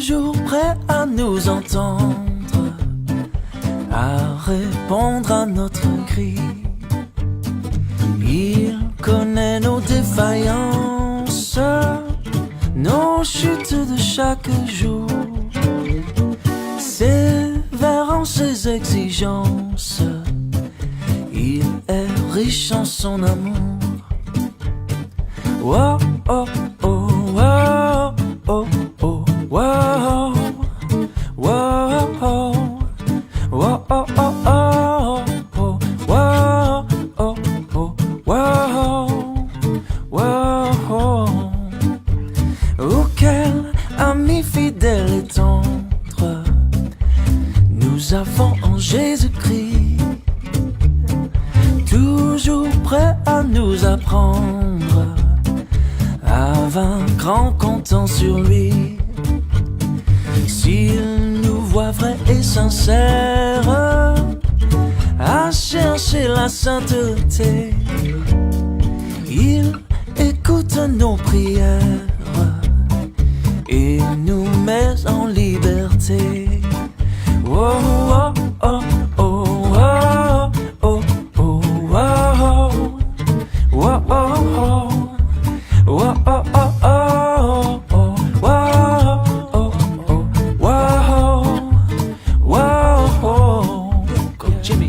toujours prêt à nous entendre, à répondre à notre cri. Il connaît nos défaillances, nos chutes de chaque jour. Sévère en ses exigences, il est riche en son amour. Wow, oh, oh, wow, oh, oh, wow, wow, oh, wow, oh, oh, oh, oh, wow, oh, oh, wow, wow. Oh, quel ami fidèle et tendre nous avons en Jésus-Christ, toujours prêt à nous apprendre à vaincre en comptant sur lui. S'il nous voit vrais et sincères à chercher la sainteté, il écoute nos prières et nous met en liberté. Oh, oh, oh, oh, oh, oh, oh, oh, oh, oh, oh. Whoa, oh, oh, oh, oh, whoa, oh, oh, whoa, whoa. Go Jimmy.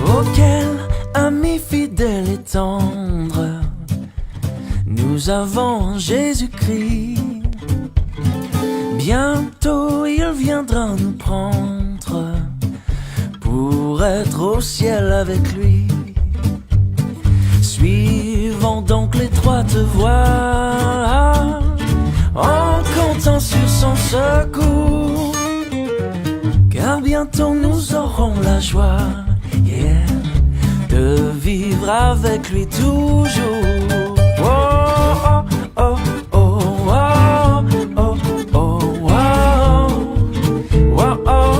Oh, quel ami fidèle et tendre nous avons en Jésus-Christ. Bientôt il viendra nous prendre pour être au ciel avec lui. Suivons donc l'étroite voie en comptant sur son secours, car bientôt nous aurons la joie, yeah, de vivre avec lui toujours. Oh, oh, oh, oh, oh, oh, oh, oh, oh, oh, oh,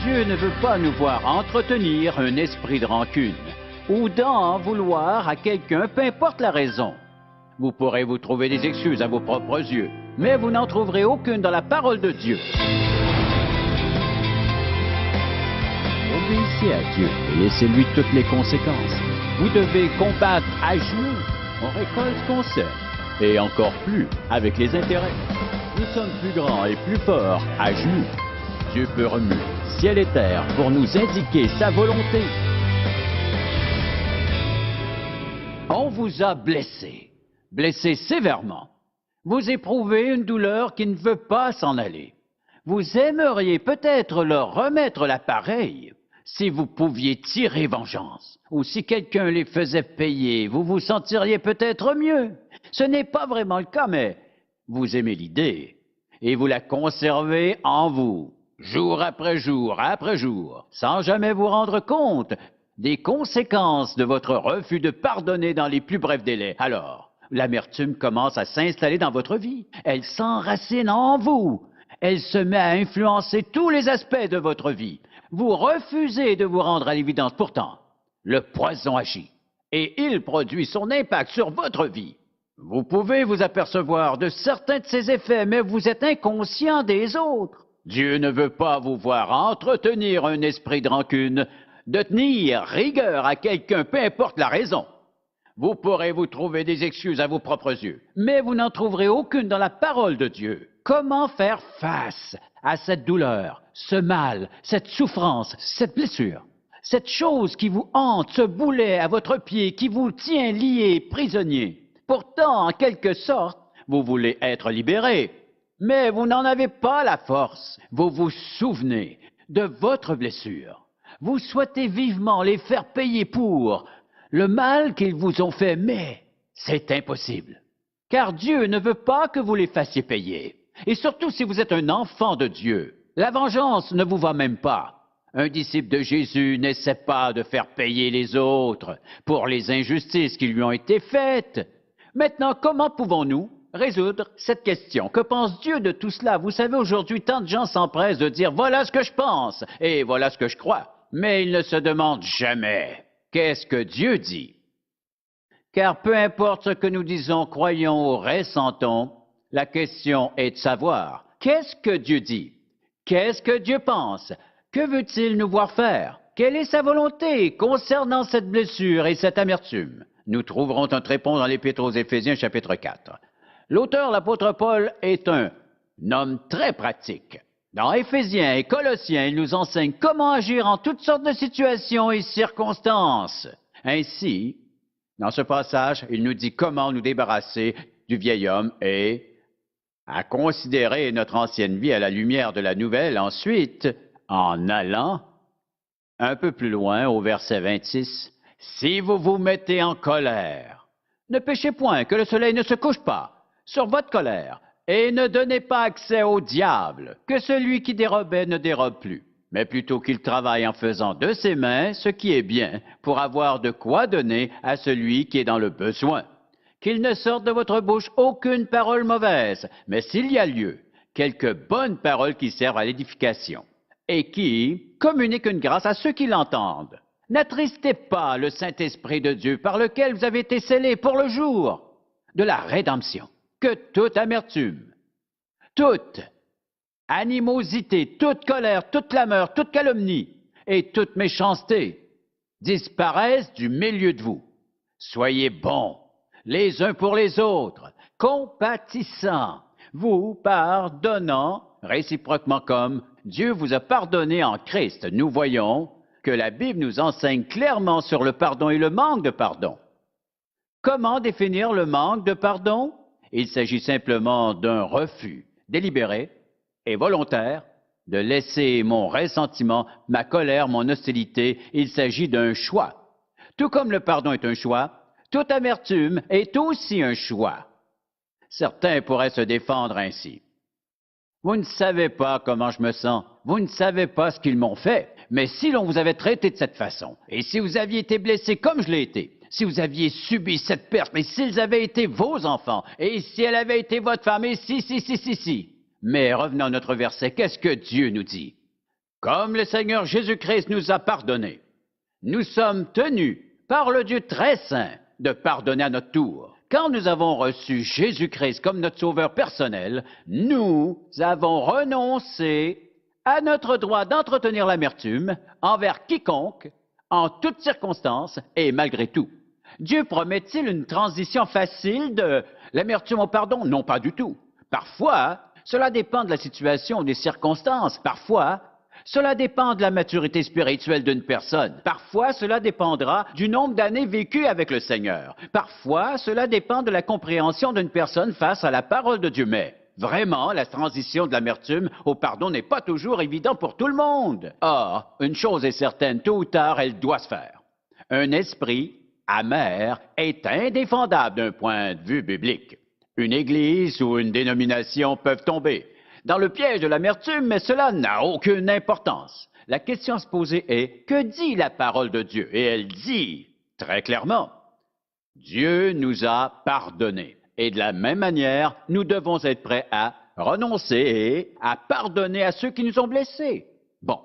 Dieu ne veut pas nous voir entretenir un esprit de rancune ou d'en vouloir à quelqu'un, peu importe la raison. Vous pourrez vous trouver des excuses à vos propres yeux, mais vous n'en trouverez aucune dans la parole de Dieu. Obéissez à Dieu et laissez-lui toutes les conséquences. Vous devez combattre à genoux. On récolte ce qu'on sème, et encore plus avec les intérêts. Nous sommes plus grands et plus forts à genoux. Dieu peut remuer ciel et terre pour nous indiquer sa volonté. On vous a blessé sévèrement. Vous éprouvez une douleur qui ne veut pas s'en aller. Vous aimeriez peut-être leur remettre l'appareil si vous pouviez tirer vengeance. Ou si quelqu'un les faisait payer, vous vous sentiriez peut-être mieux. Ce n'est pas vraiment le cas, mais vous aimez l'idée et vous la conservez en vous. Jour après jour, sans jamais vous rendre compte des conséquences de votre refus de pardonner dans les plus brefs délais. Alors, l'amertume commence à s'installer dans votre vie. Elle s'enracine en vous. Elle se met à influencer tous les aspects de votre vie. Vous refusez de vous rendre à l'évidence. Pourtant, le poison agit et il produit son impact sur votre vie. Vous pouvez vous apercevoir de certains de ses effets, mais vous êtes inconscient des autres. Dieu ne veut pas vous voir entretenir un esprit de rancune, de tenir rigueur à quelqu'un, peu importe la raison. Vous pourrez vous trouver des excuses à vos propres yeux, mais vous n'en trouverez aucune dans la parole de Dieu. Comment faire face à cette douleur, ce mal, cette souffrance, cette blessure, cette chose qui vous hante, ce boulet à votre pied qui vous tient lié, prisonnier? Pourtant, en quelque sorte, vous voulez être libéré, mais vous n'en avez pas la force. Vous vous souvenez de votre blessure. Vous souhaitez vivement les faire payer pour le mal qu'ils vous ont fait, mais c'est impossible. Car Dieu ne veut pas que vous les fassiez payer. Et surtout si vous êtes un enfant de Dieu, la vengeance ne vous va même pas. Un disciple de Jésus n'essaie pas de faire payer les autres pour les injustices qui lui ont été faites. Maintenant, comment pouvons-nous résoudre cette question? Que pense Dieu de tout cela? Vous savez, aujourd'hui, tant de gens s'empressent de dire « voilà ce que je pense et voilà ce que je crois ». Mais ils ne se demandent jamais « qu'est-ce que Dieu dit ?» Car peu importe ce que nous disons, croyons ou ressentons, la question est de savoir « qu'est-ce que Dieu dit? Qu'est-ce que Dieu pense? Que veut-il nous voir faire? Quelle est sa volonté concernant cette blessure et cette amertume? » Nous trouverons notre réponse dans l'Épître aux Éphésiens, chapitre 4. L'auteur, l'apôtre Paul, est un homme très pratique. Dans Éphésiens et Colossiens, il nous enseigne comment agir en toutes sortes de situations et circonstances. Ainsi, dans ce passage, il nous dit comment nous débarrasser du vieil homme et à considérer notre ancienne vie à la lumière de la nouvelle. Ensuite, en allant un peu plus loin au verset 26, « Si vous vous mettez en colère, ne péchez point, que le soleil ne se couche pas sur votre colère, et ne donnez pas accès au diable, que celui qui dérobait ne dérobe plus, mais plutôt qu'il travaille en faisant de ses mains ce qui est bien, pour avoir de quoi donner à celui qui est dans le besoin. Qu'il ne sorte de votre bouche aucune parole mauvaise, mais s'il y a lieu, quelques bonnes paroles qui servent à l'édification, et qui communiquent une grâce à ceux qui l'entendent. N'attristez pas le Saint-Esprit de Dieu par lequel vous avez été scellés pour le jour de la rédemption. Que toute amertume, toute animosité, toute colère, toute clameur, toute calomnie et toute méchanceté disparaissent du milieu de vous. Soyez bons les uns pour les autres, compatissants, vous pardonnant réciproquement comme Dieu vous a pardonné en Christ. Nous voyons que la Bible nous enseigne clairement sur le pardon et le manque de pardon. Comment définir le manque de pardon? Il s'agit simplement d'un refus délibéré et volontaire de laisser mon ressentiment, ma colère, mon hostilité. Il s'agit d'un choix. Tout comme le pardon est un choix, toute amertume est aussi un choix. Certains pourraient se défendre ainsi. Vous ne savez pas comment je me sens, vous ne savez pas ce qu'ils m'ont fait, mais si l'on vous avait traité de cette façon, et si vous aviez été blessé comme je l'ai été, si vous aviez subi cette perte, mais s'ils avaient été vos enfants, et si elle avait été votre femme, et si. Mais revenons à notre verset, qu'est-ce que Dieu nous dit? Comme le Seigneur Jésus-Christ nous a pardonné, nous sommes tenus par le Dieu très saint de pardonner à notre tour. Quand nous avons reçu Jésus-Christ comme notre sauveur personnel, nous avons renoncé à notre droit d'entretenir l'amertume envers quiconque, en toutes circonstances et malgré tout. Dieu promet-il une transition facile de l'amertume au pardon? Non, pas du tout. Parfois, cela dépend de la situation, des circonstances. Parfois, cela dépend de la maturité spirituelle d'une personne. Parfois, cela dépendra du nombre d'années vécues avec le Seigneur. Parfois, cela dépend de la compréhension d'une personne face à la parole de Dieu. Mais vraiment, la transition de l'amertume au pardon n'est pas toujours évidente pour tout le monde. Or, une chose est certaine, tôt ou tard, elle doit se faire. Un esprit amer est indéfendable d'un point de vue biblique. Une église ou une dénomination peuvent tomber dans le piège de l'amertume, mais cela n'a aucune importance. La question à se poser est, que dit la parole de Dieu? Et elle dit très clairement, Dieu nous a pardonné. Et de la même manière, nous devons être prêts à renoncer et à pardonner à ceux qui nous ont blessés. Bon,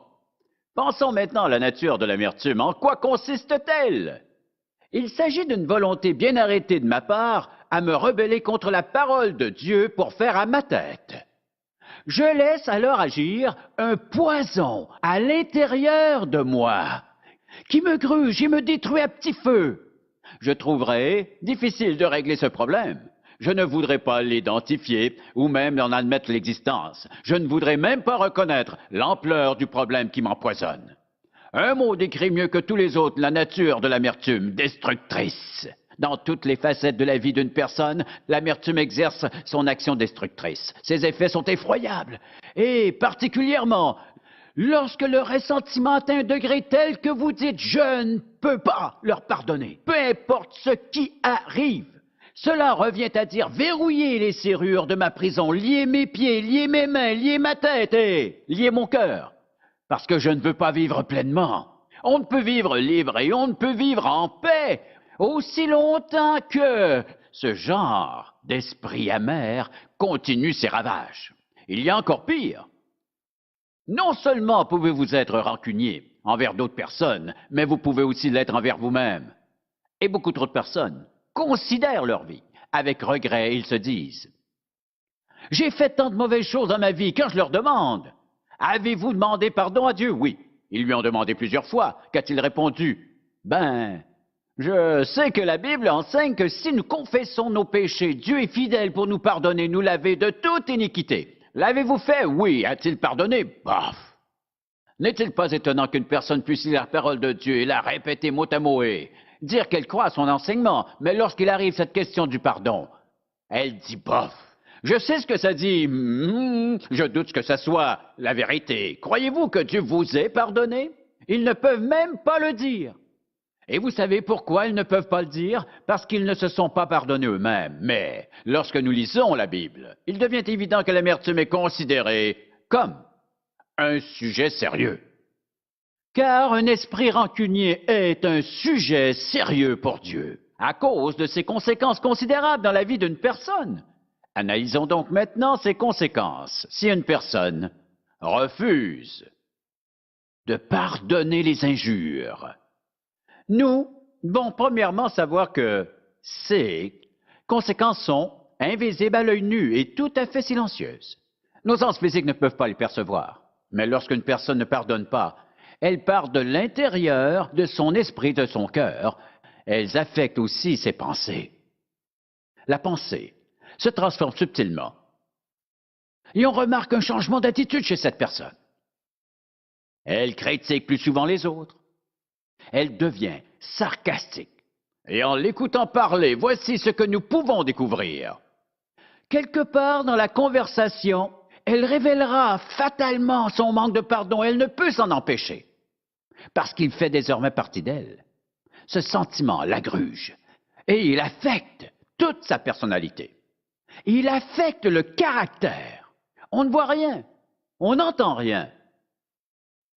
Pensons maintenant à la nature de l'amertume. En quoi consiste-t-elle? Il s'agit d'une volonté bien arrêtée de ma part à me rebeller contre la parole de Dieu pour faire à ma tête. Je laisse alors agir un poison à l'intérieur de moi, qui me gruge et me détruit à petit feu. Je trouverai difficile de régler ce problème. Je ne voudrais pas l'identifier ou même en admettre l'existence. Je ne voudrais même pas reconnaître l'ampleur du problème qui m'empoisonne. Un mot décrit mieux que tous les autres la nature de l'amertume, destructrice. Dans toutes les facettes de la vie d'une personne, l'amertume exerce son action destructrice. Ses effets sont effroyables, et particulièrement lorsque le ressentiment atteint un degré tel que vous dites « je ne peux pas leur pardonner », peu importe ce qui arrive. Cela revient à dire verrouiller les serrures de ma prison, lier mes pieds, lier mes mains, lier ma tête et lier mon cœur. Parce que je ne veux pas vivre pleinement. On ne peut vivre libre et on ne peut vivre en paix aussi longtemps que ce genre d'esprit amer continue ses ravages. Il y a encore pire. Non seulement pouvez-vous être rancunier envers d'autres personnes, mais vous pouvez aussi l'être envers vous-même. Et beaucoup trop de personnes considèrent leur vie. Avec regret, ils se disent « J'ai fait tant de mauvaises choses dans ma vie, quand je leur demande « Avez-vous demandé pardon à Dieu ?» Oui, ils lui ont demandé plusieurs fois. Qu'a-t-il répondu? « Ben, je sais que la Bible enseigne que si nous confessons nos péchés, Dieu est fidèle pour nous pardonner, nous laver de toute iniquité. L'avez-vous fait? Oui. A-t-il pardonné? Bof! N'est-il pas étonnant qu'une personne puisse lire la parole de Dieu et la répéter mot à mot et dire qu'elle croit à son enseignement, mais lorsqu'il arrive cette question du pardon, elle dit bof. Je sais ce que ça dit, je doute que ça soit la vérité. Croyez-vous que Dieu vous ait pardonné? Ils ne peuvent même pas le dire. Et vous savez pourquoi ils ne peuvent pas le dire? Parce qu'ils ne se sont pas pardonnés eux-mêmes. Mais lorsque nous lisons la Bible, il devient évident que l'amertume est considérée comme un sujet sérieux. Car un esprit rancunier est un sujet sérieux pour Dieu, à cause de ses conséquences considérables dans la vie d'une personne. Analysons donc maintenant ces conséquences. Si une personne refuse de pardonner les injures, nous devons premièrement savoir que ces conséquences sont invisibles à l'œil nu et tout à fait silencieuses. Nos sens physiques ne peuvent pas les percevoir, mais lorsqu'une personne ne pardonne pas, elle part de l'intérieur de son esprit, de son cœur. Elles affectent aussi ses pensées. La pensée se transforme subtilement. Et on remarque un changement d'attitude chez cette personne. Elle critique plus souvent les autres. Elle devient sarcastique. Et en l'écoutant parler, voici ce que nous pouvons découvrir. Quelque part dans la conversation, elle révélera fatalement son manque de pardon. Elle ne peut s'en empêcher. Parce qu'il fait désormais partie d'elle. Ce sentiment la gruge. Et il affecte toute sa personnalité. Il affecte le caractère. On ne voit rien, on n'entend rien,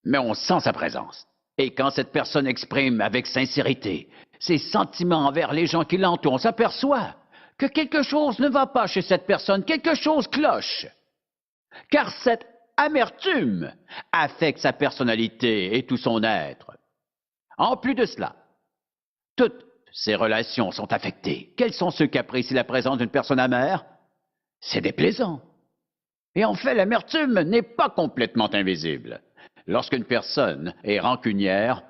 mais on sent sa présence. Et quand cette personne exprime avec sincérité ses sentiments envers les gens qui l'entourent, on s'aperçoit que quelque chose ne va pas chez cette personne, quelque chose cloche. Car cette amertume affecte sa personnalité et tout son être. En plus de cela, toutes ses relations sont affectées. Quels sont ceux qui apprécient la présence d'une personne amère? C'est déplaisant. Et en fait, l'amertume n'est pas complètement invisible. Lorsqu'une personne est rancunière,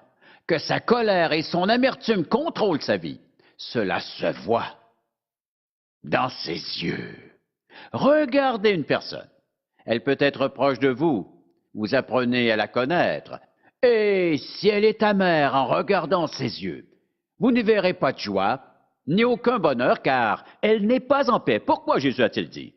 que sa colère et son amertume contrôlent sa vie, cela se voit dans ses yeux. Regardez une personne. Elle peut être proche de vous. Vous apprenez à la connaître. Et si elle est amère en regardant ses yeux, vous ne verrez pas de joie, ni aucun bonheur, car elle n'est pas en paix. Pourquoi Jésus a-t-il dit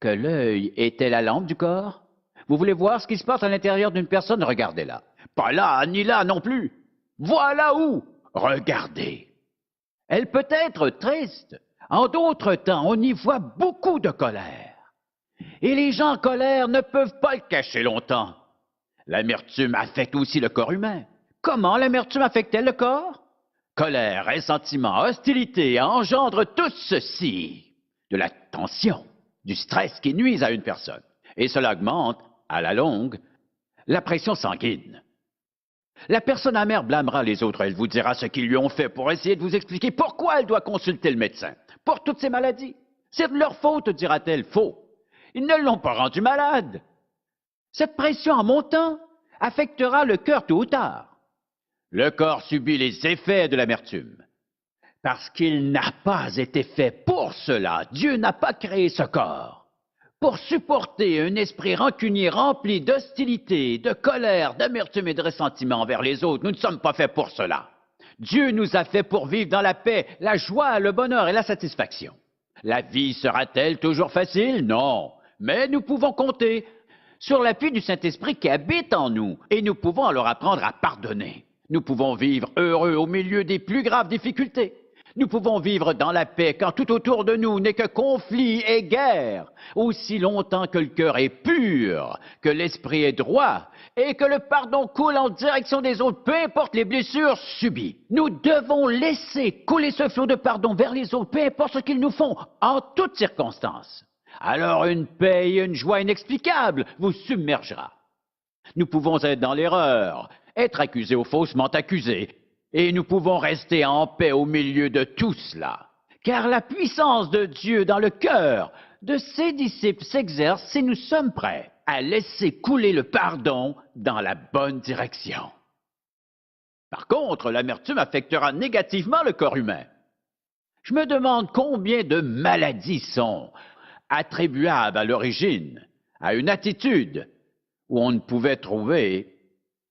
que l'œil était la lampe du corps? Vous voulez voir ce qui se passe à l'intérieur d'une personne? Regardez-la. Pas là, ni là non plus. Voilà où. Regardez. Elle peut être triste. En d'autres temps, on y voit beaucoup de colère. Et les gens en colère ne peuvent pas le cacher longtemps. L'amertume affecte aussi le corps humain. Comment l'amertume affecte-t-elle le corps? Colère, ressentiment, hostilité engendrent tout ceci de la tension, du stress qui nuisent à une personne. Et cela augmente, à la longue, la pression sanguine. La personne amère blâmera les autres. Elle vous dira ce qu'ils lui ont fait pour essayer de vous expliquer pourquoi elle doit consulter le médecin. Pour toutes ces maladies. C'est de leur faute, dira-t-elle. Faux. Ils ne l'ont pas rendu malade. Cette pression en montant affectera le cœur tôt ou tard. Le corps subit les effets de l'amertume. Parce qu'il n'a pas été fait pour cela. Dieu n'a pas créé ce corps pour supporter un esprit rancunier rempli d'hostilité, de colère, d'amertume et de ressentiment envers les autres. Nous ne sommes pas faits pour cela. Dieu nous a fait pour vivre dans la paix, la joie, le bonheur et la satisfaction. La vie sera-t-elle toujours facile? Non. Mais nous pouvons compter sur l'appui du Saint-Esprit qui habite en nous et nous pouvons alors apprendre à pardonner. Nous pouvons vivre heureux au milieu des plus graves difficultés. Nous pouvons vivre dans la paix quand tout autour de nous n'est que conflit et guerre, aussi longtemps que le cœur est pur, que l'esprit est droit et que le pardon coule en direction des autres, peu importe les blessures subies. Nous devons laisser couler ce flot de pardon vers les autres, peu importe ce qu'ils nous font, en toutes circonstances. Alors une paix et une joie inexplicables vous submergera. Nous pouvons être dans l'erreur, être accusés ou faussement accusés, et nous pouvons rester en paix au milieu de tout cela. Car la puissance de Dieu dans le cœur de ses disciples s'exerce si nous sommes prêts à laisser couler le pardon dans la bonne direction. Par contre, l'amertume affectera négativement le corps humain. Je me demande combien de maladies sont attribuables à l'origine, à une attitude où on ne pouvait trouver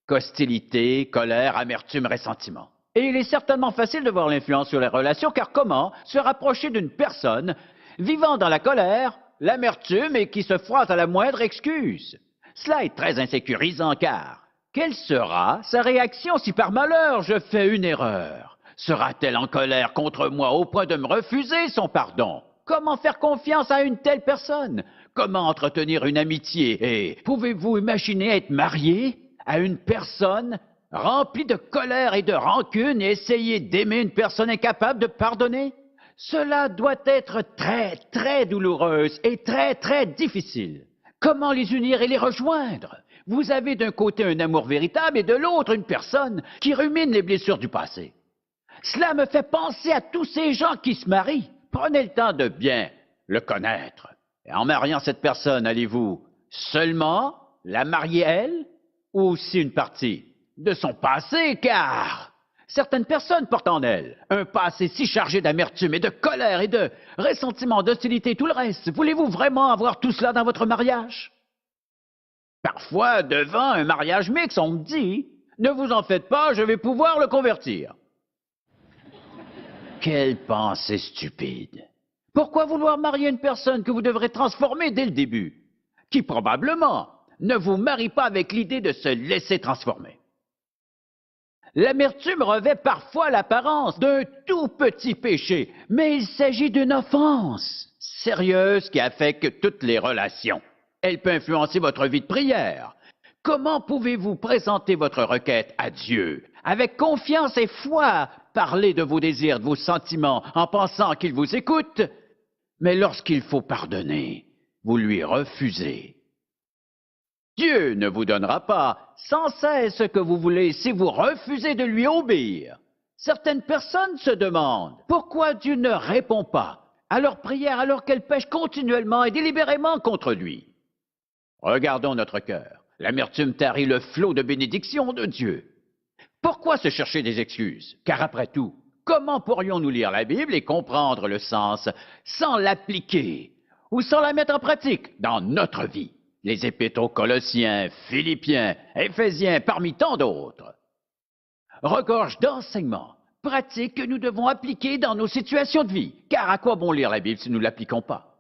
qu'hostilité, colère, amertume, ressentiment. Et il est certainement facile de voir l'influence sur les relations, car comment se rapprocher d'une personne vivant dans la colère, l'amertume et qui se frotte à la moindre excuse? Cela est très insécurisant, car quelle sera sa réaction si par malheur je fais une erreur? Sera-t-elle en colère contre moi au point de me refuser son pardon? Comment faire confiance à une telle personne? Comment entretenir une amitié? Et pouvez-vous imaginer être marié à une personne remplie de colère et de rancune et essayer d'aimer une personne incapable de pardonner? Cela doit être très, très douloureuse et très, très difficile. Comment les unir et les rejoindre? Vous avez d'un côté un amour véritable et de l'autre une personne qui rumine les blessures du passé. Cela me fait penser à tous ces gens qui se marient. Prenez le temps de bien le connaître. Et en mariant cette personne, allez-vous seulement la marier elle? Ou aussi une partie de son passé, car certaines personnes portent en elles un passé si chargé d'amertume et de colère et de ressentiment, d'hostilité, tout le reste. Voulez-vous vraiment avoir tout cela dans votre mariage? Parfois, devant un mariage mixte, on me dit « Ne vous en faites pas, je vais pouvoir le convertir. » Quelle pensée stupide! Pourquoi vouloir marier une personne que vous devrez transformer dès le début, qui probablement ne vous marie pas avec l'idée de se laisser transformer? L'amertume revêt parfois l'apparence d'un tout petit péché, mais il s'agit d'une offense sérieuse qui affecte toutes les relations. Elle peut influencer votre vie de prière. Comment pouvez-vous présenter votre requête à Dieu avec confiance et foi, parler de vos désirs, de vos sentiments, en pensant qu'il vous écoute, mais lorsqu'il faut pardonner, vous lui refusez? Dieu ne vous donnera pas sans cesse ce que vous voulez si vous refusez de lui obéir. Certaines personnes se demandent pourquoi Dieu ne répond pas à leurs prières alors qu'elles pêchent continuellement et délibérément contre lui. Regardons notre cœur. L'amertume tarit le flot de bénédictions de Dieu. Pourquoi se chercher des excuses? Car après tout, comment pourrions-nous lire la Bible et comprendre le sens sans l'appliquer ou sans la mettre en pratique dans notre vie? Les épîtres aux Colossiens, Philippiens, Éphésiens, parmi tant d'autres, regorgent d'enseignements pratiques que nous devons appliquer dans nos situations de vie. Car à quoi bon lire la Bible si nous ne l'appliquons pas?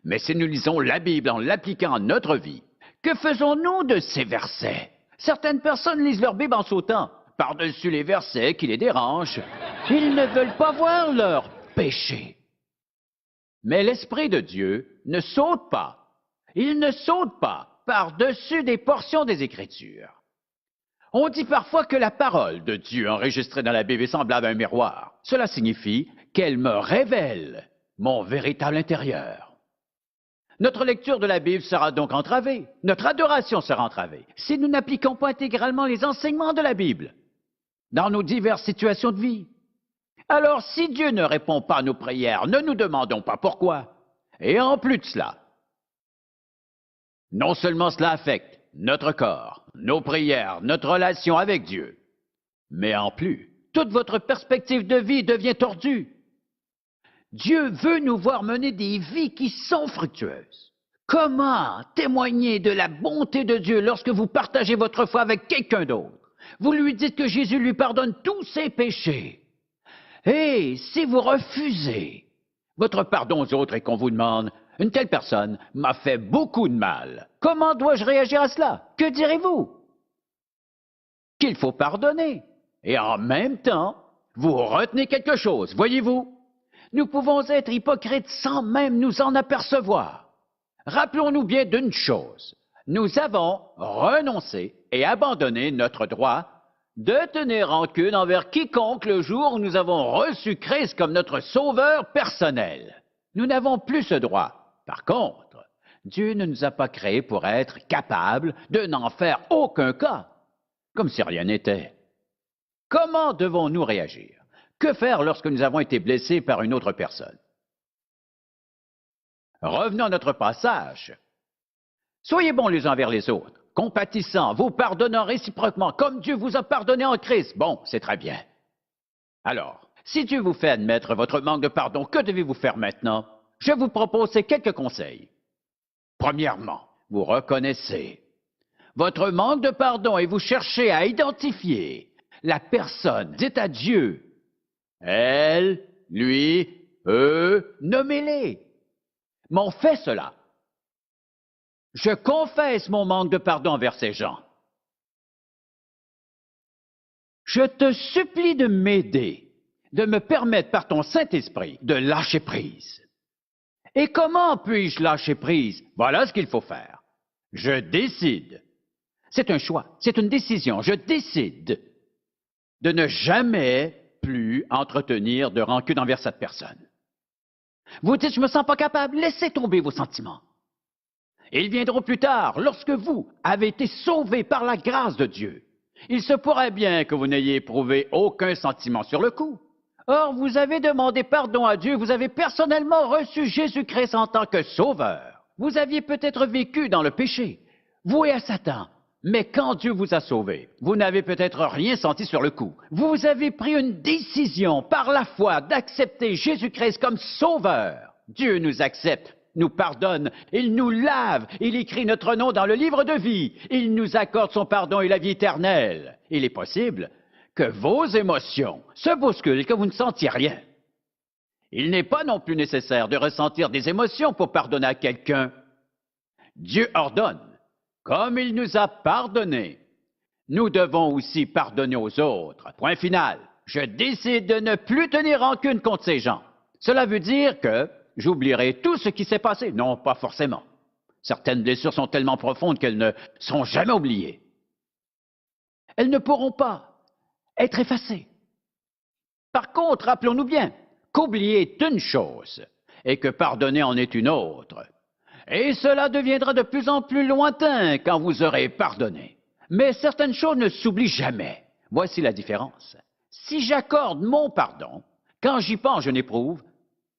Mais si nous lisons la Bible en l'appliquant à notre vie, que faisons-nous de ces versets? Certaines personnes lisent leur Bible en sautant par-dessus les versets qui les dérangent. Ils ne veulent pas voir leur péché. Mais l'Esprit de Dieu ne saute pas. Il ne saute pas par-dessus des portions des Écritures. On dit parfois que la parole de Dieu enregistrée dans la Bible est semblable à un miroir. Cela signifie qu'elle me révèle mon véritable intérieur. Notre lecture de la Bible sera donc entravée. Notre adoration sera entravée si nous n'appliquons pas intégralement les enseignements de la Bible dans nos diverses situations de vie. Alors, si Dieu ne répond pas à nos prières, ne nous demandons pas pourquoi. Et en plus de cela, non seulement cela affecte notre corps, nos prières, notre relation avec Dieu, mais en plus, toute votre perspective de vie devient tordue. Dieu veut nous voir mener des vies qui sont fructueuses. Comment témoigner de la bonté de Dieu lorsque vous partagez votre foi avec quelqu'un d'autre? Vous lui dites que Jésus lui pardonne tous ses péchés. Et si vous refusez votre pardon aux autres et qu'on vous demande « Une telle personne m'a fait beaucoup de mal. Comment dois-je réagir à cela? Que direz-vous? » Qu'il faut pardonner. Et en même temps, vous retenez quelque chose, voyez-vous? Nous pouvons être hypocrites sans même nous en apercevoir. Rappelons-nous bien d'une chose. Nous avons renoncé et abandonné notre droit de tenir rancune envers quiconque le jour où nous avons reçu Christ comme notre sauveur personnel. Nous n'avons plus ce droit. Par contre, Dieu ne nous a pas créés pour être capables de n'en faire aucun cas, comme si rien n'était. Comment devons-nous réagir? Que faire lorsque nous avons été blessés par une autre personne? Revenons à notre passage. Soyez bons les uns envers les autres, compatissants, vous pardonnant réciproquement, comme Dieu vous a pardonné en Christ. Bon, c'est très bien. Alors, si Dieu vous fait admettre votre manque de pardon, que devez-vous faire maintenant? Je vous propose ces quelques conseils. Premièrement, vous reconnaissez votre manque de pardon et vous cherchez à identifier la personne. Dites à Dieu, elle, lui, eux, nommez-les. Mais on fait cela. Je confesse mon manque de pardon envers ces gens. Je te supplie de m'aider, de me permettre par ton Saint-Esprit de lâcher prise. Et comment puis-je lâcher prise? Voilà ce qu'il faut faire. Je décide. C'est un choix, c'est une décision. Je décide de ne jamais plus entretenir de rancune envers cette personne. Vous dites, je ne me sens pas capable, laissez tomber vos sentiments. Ils viendront plus tard, lorsque vous avez été sauvés par la grâce de Dieu. Il se pourrait bien que vous n'ayez éprouvé aucun sentiment sur le coup. Or, vous avez demandé pardon à Dieu, vous avez personnellement reçu Jésus-Christ en tant que sauveur. Vous aviez peut-être vécu dans le péché, voué à Satan, mais quand Dieu vous a sauvé, vous n'avez peut-être rien senti sur le coup. Vous avez pris une décision par la foi d'accepter Jésus-Christ comme sauveur. Dieu nous accepte, nous pardonne, il nous lave, il écrit notre nom dans le livre de vie, il nous accorde son pardon et la vie éternelle. Il est possible que vos émotions se bousculent et que vous ne sentiez rien. Il n'est pas non plus nécessaire de ressentir des émotions pour pardonner à quelqu'un. Dieu ordonne, comme il nous a pardonné, nous devons aussi pardonner aux autres. Point final. Je décide de ne plus tenir rancune contre ces gens. Cela veut dire que j'oublierai tout ce qui s'est passé. Non, pas forcément. Certaines blessures sont tellement profondes qu'elles ne seront jamais oubliées. Elles ne pourront pas être effacées. Par contre, rappelons-nous bien qu'oublier est une chose et que pardonner en est une autre. Et cela deviendra de plus en plus lointain quand vous aurez pardonné. Mais certaines choses ne s'oublient jamais. Voici la différence. Si j'accorde mon pardon, quand j'y pense, je n'éprouve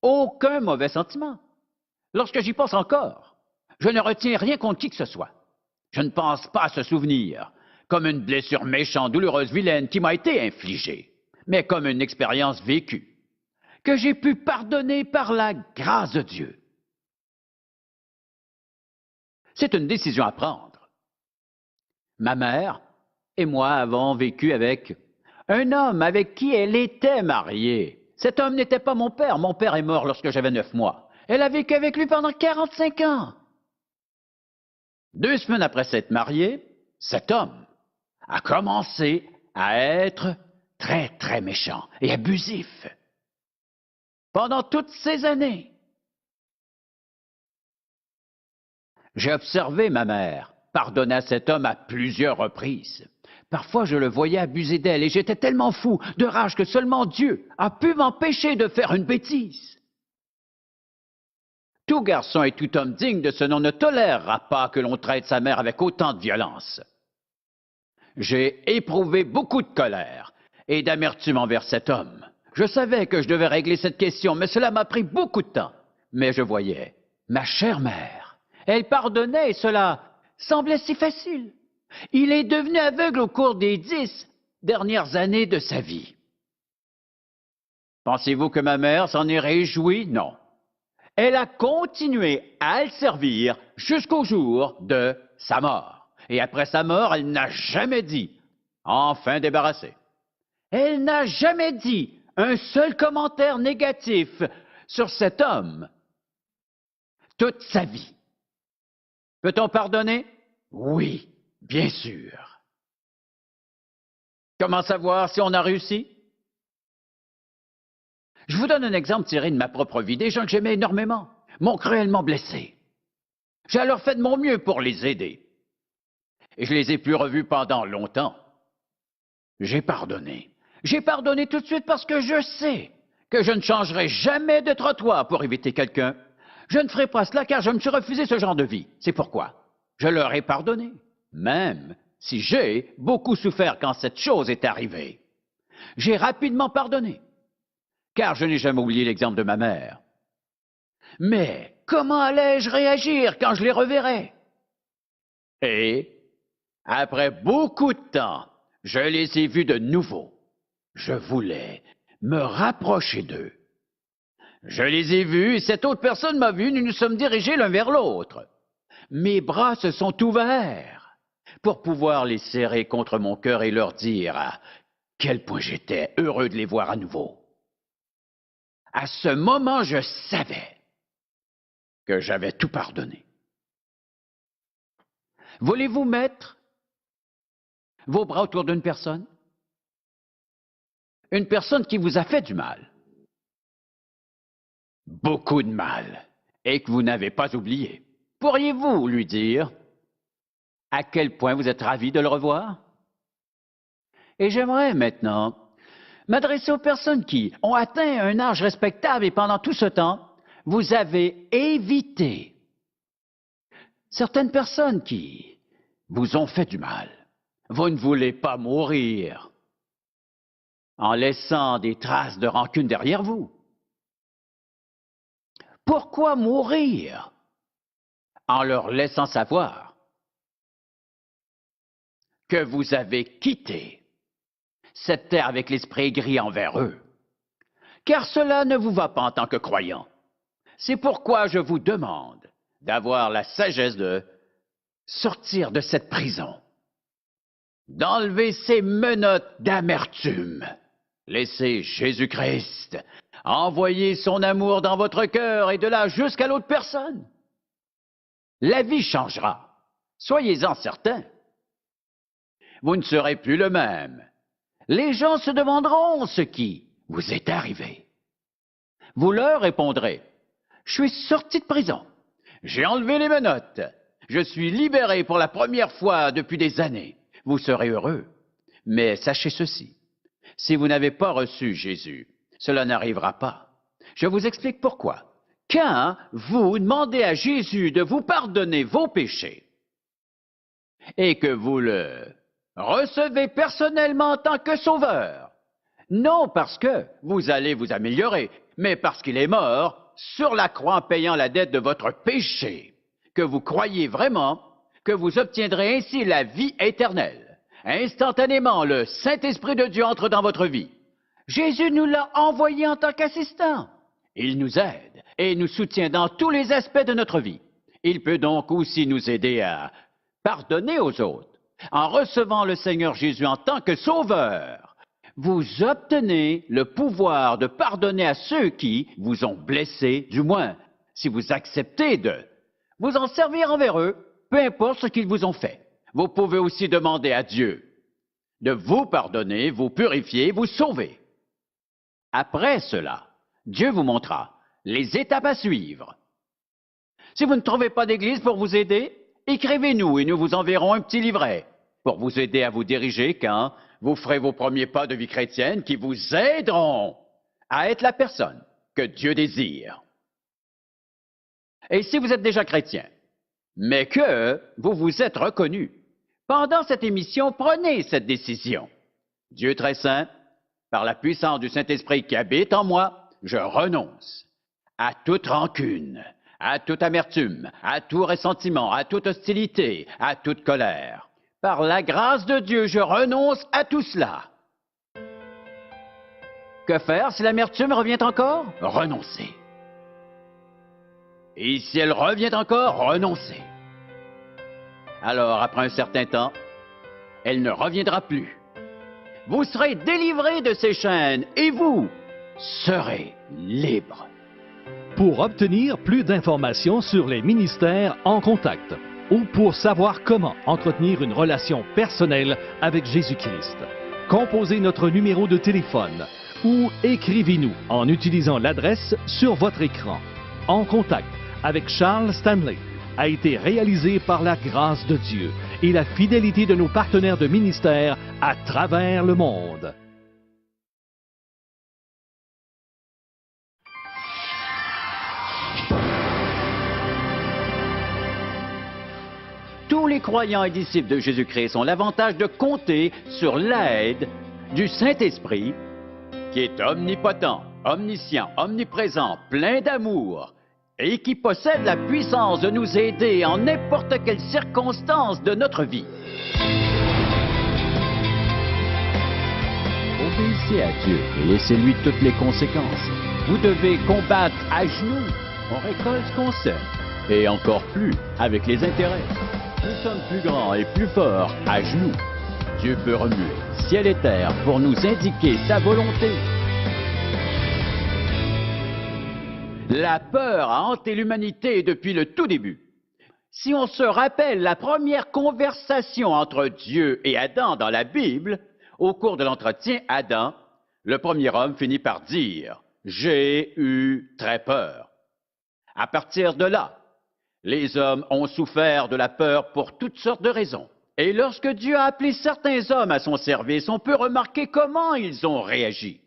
aucun mauvais sentiment. Lorsque j'y pense encore, je ne retiens rien contre qui que ce soit. Je ne pense pas à ce souvenir comme une blessure méchante, douloureuse, vilaine qui m'a été infligée, mais comme une expérience vécue, que j'ai pu pardonner par la grâce de Dieu. C'est une décision à prendre. Ma mère et moi avons vécu avec un homme avec qui elle était mariée. Cet homme n'était pas mon père. Mon père est mort lorsque j'avais 9 mois. Elle a vécu avec lui pendant 45 ans. 2 semaines après s'être mariée, cet homme a commencé à être très, très méchant et abusif. Pendant toutes ces années, j'ai observé ma mère pardonner à cet homme à plusieurs reprises. Parfois, je le voyais abuser d'elle et j'étais tellement fou de rage que seulement Dieu a pu m'empêcher de faire une bêtise. Tout garçon et tout homme digne de ce nom ne tolérera pas que l'on traite sa mère avec autant de violence. J'ai éprouvé beaucoup de colère et d'amertume envers cet homme. Je savais que je devais régler cette question, mais cela m'a pris beaucoup de temps. Mais je voyais ma chère mère. Elle pardonnait et cela semblait si facile. Il est devenu aveugle au cours des 10 dernières années de sa vie. Pensez-vous que ma mère s'en est réjouie? Non. Elle a continué à le servir jusqu'au jour de sa mort. Et après sa mort, elle n'a jamais dit « enfin débarrassé ». Elle n'a jamais dit un seul commentaire négatif sur cet homme toute sa vie. Peut-on pardonner? Oui, bien sûr. Comment savoir si on a réussi? Je vous donne un exemple tiré de ma propre vie. Des gens que j'aimais énormément m'ont cruellement blessé. J'ai alors fait de mon mieux pour les aider. Et je les ai plus revus pendant longtemps. J'ai pardonné. J'ai pardonné tout de suite parce que je sais que je ne changerai jamais de trottoir pour éviter quelqu'un. Je ne ferai pas cela car je me suis refusé ce genre de vie. C'est pourquoi je leur ai pardonné, même si j'ai beaucoup souffert quand cette chose est arrivée. J'ai rapidement pardonné, car je n'ai jamais oublié l'exemple de ma mère. Mais comment allais-je réagir quand je les reverrais? Et, après beaucoup de temps, je les ai vus de nouveau. Je voulais me rapprocher d'eux. Je les ai vus et cette autre personne m'a vu, nous nous sommes dirigés l'un vers l'autre. Mes bras se sont ouverts pour pouvoir les serrer contre mon cœur et leur dire à quel point j'étais heureux de les voir à nouveau. À ce moment, je savais que j'avais tout pardonné. Voulez-vous mettre vos bras autour d'une personne? Une personne qui vous a fait du mal. Beaucoup de mal, et que vous n'avez pas oublié. Pourriez-vous lui dire à quel point vous êtes ravi de le revoir? Et j'aimerais maintenant m'adresser aux personnes qui ont atteint un âge respectable et pendant tout ce temps, vous avez évité certaines personnes qui vous ont fait du mal. Vous ne voulez pas mourir en laissant des traces de rancune derrière vous. Pourquoi mourir en leur laissant savoir que vous avez quitté cette terre avec l'esprit aigri envers eux? Car cela ne vous va pas en tant que croyant. C'est pourquoi je vous demande d'avoir la sagesse de sortir de cette prison, d'enlever ces menottes d'amertume. Laissez Jésus-Christ envoyer son amour dans votre cœur et de là jusqu'à l'autre personne. La vie changera. Soyez-en certains. Vous ne serez plus le même. Les gens se demanderont ce qui vous est arrivé. Vous leur répondrez, je suis sorti de prison. J'ai enlevé les menottes. Je suis libéré pour la première fois depuis des années. Vous serez heureux. Mais sachez ceci. Si vous n'avez pas reçu Jésus, cela n'arrivera pas. Je vous explique pourquoi. Quand vous demandez à Jésus de vous pardonner vos péchés et que vous le recevez personnellement en tant que sauveur, non parce que vous allez vous améliorer, mais parce qu'il est mort sur la croix en payant la dette de votre péché, que vous croyez vraiment que vous obtiendrez ainsi la vie éternelle. Instantanément, le Saint-Esprit de Dieu entre dans votre vie. Jésus nous l'a envoyé en tant qu'assistant. Il nous aide et nous soutient dans tous les aspects de notre vie. Il peut donc aussi nous aider à pardonner aux autres. En recevant le Seigneur Jésus en tant que sauveur, vous obtenez le pouvoir de pardonner à ceux qui vous ont blessé, du moins, si vous acceptez de vous en servir envers eux, peu importe ce qu'ils vous ont fait. Vous pouvez aussi demander à Dieu de vous pardonner, vous purifier, vous sauver. Après cela, Dieu vous montrera les étapes à suivre. Si vous ne trouvez pas d'église pour vous aider, écrivez-nous et nous vous enverrons un petit livret pour vous aider à vous diriger quand vous ferez vos premiers pas de vie chrétienne qui vous aideront à être la personne que Dieu désire. Et si vous êtes déjà chrétien, mais que vous vous êtes reconnu, pendant cette émission, prenez cette décision. Dieu très saint, par la puissance du Saint-Esprit qui habite en moi, je renonce à toute rancune, à toute amertume, à tout ressentiment, à toute hostilité, à toute colère. Par la grâce de Dieu, je renonce à tout cela. Que faire si l'amertume revient encore? Renoncer. Et si elle revient encore, renoncer. Alors, après un certain temps, elle ne reviendra plus. Vous serez délivrés de ces chaînes et vous serez libres. Pour obtenir plus d'informations sur les ministères en contact ou pour savoir comment entretenir une relation personnelle avec Jésus-Christ, composez notre numéro de téléphone ou écrivez-nous en utilisant l'adresse sur votre écran. En contact avec Charles Stanley a été réalisé par la grâce de Dieu et la fidélité de nos partenaires de ministère à travers le monde. Tous les croyants et disciples de Jésus-Christ ont l'avantage de compter sur l'aide du Saint-Esprit, qui est omnipotent, omniscient, omniprésent, plein d'amour, et qui possède la puissance de nous aider en n'importe quelle circonstance de notre vie. Obéissez à Dieu et laissez-lui toutes les conséquences. Vous devez combattre à genoux. On récolte ce qu'on sème, et encore plus avec les intérêts. Nous sommes plus grands et plus forts à genoux. Dieu peut remuer ciel et terre pour nous indiquer sa volonté. La peur a hanté l'humanité depuis le tout début. Si on se rappelle la première conversation entre Dieu et Adam dans la Bible, au cours de l'entretien, Adam, le premier homme, finit par dire « J'ai eu très peur ». À partir de là, les hommes ont souffert de la peur pour toutes sortes de raisons. Et lorsque Dieu a appelé certains hommes à son service, on peut remarquer comment ils ont réagi.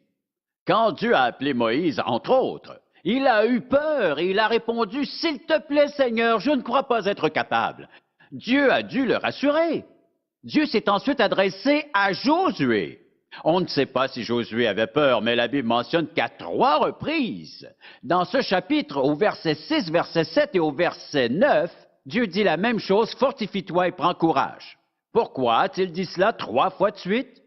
Quand Dieu a appelé Moïse, entre autres, il a eu peur et il a répondu « S'il te plaît, Seigneur, je ne crois pas être capable ». Dieu a dû le rassurer. Dieu s'est ensuite adressé à Josué. On ne sait pas si Josué avait peur, mais la Bible mentionne qu'à 3 reprises, dans ce chapitre, au verset 6, verset 7 et au verset 9, Dieu dit la même chose, « Fortifie-toi et prends courage ». Pourquoi a-t-il dit cela 3 fois de suite?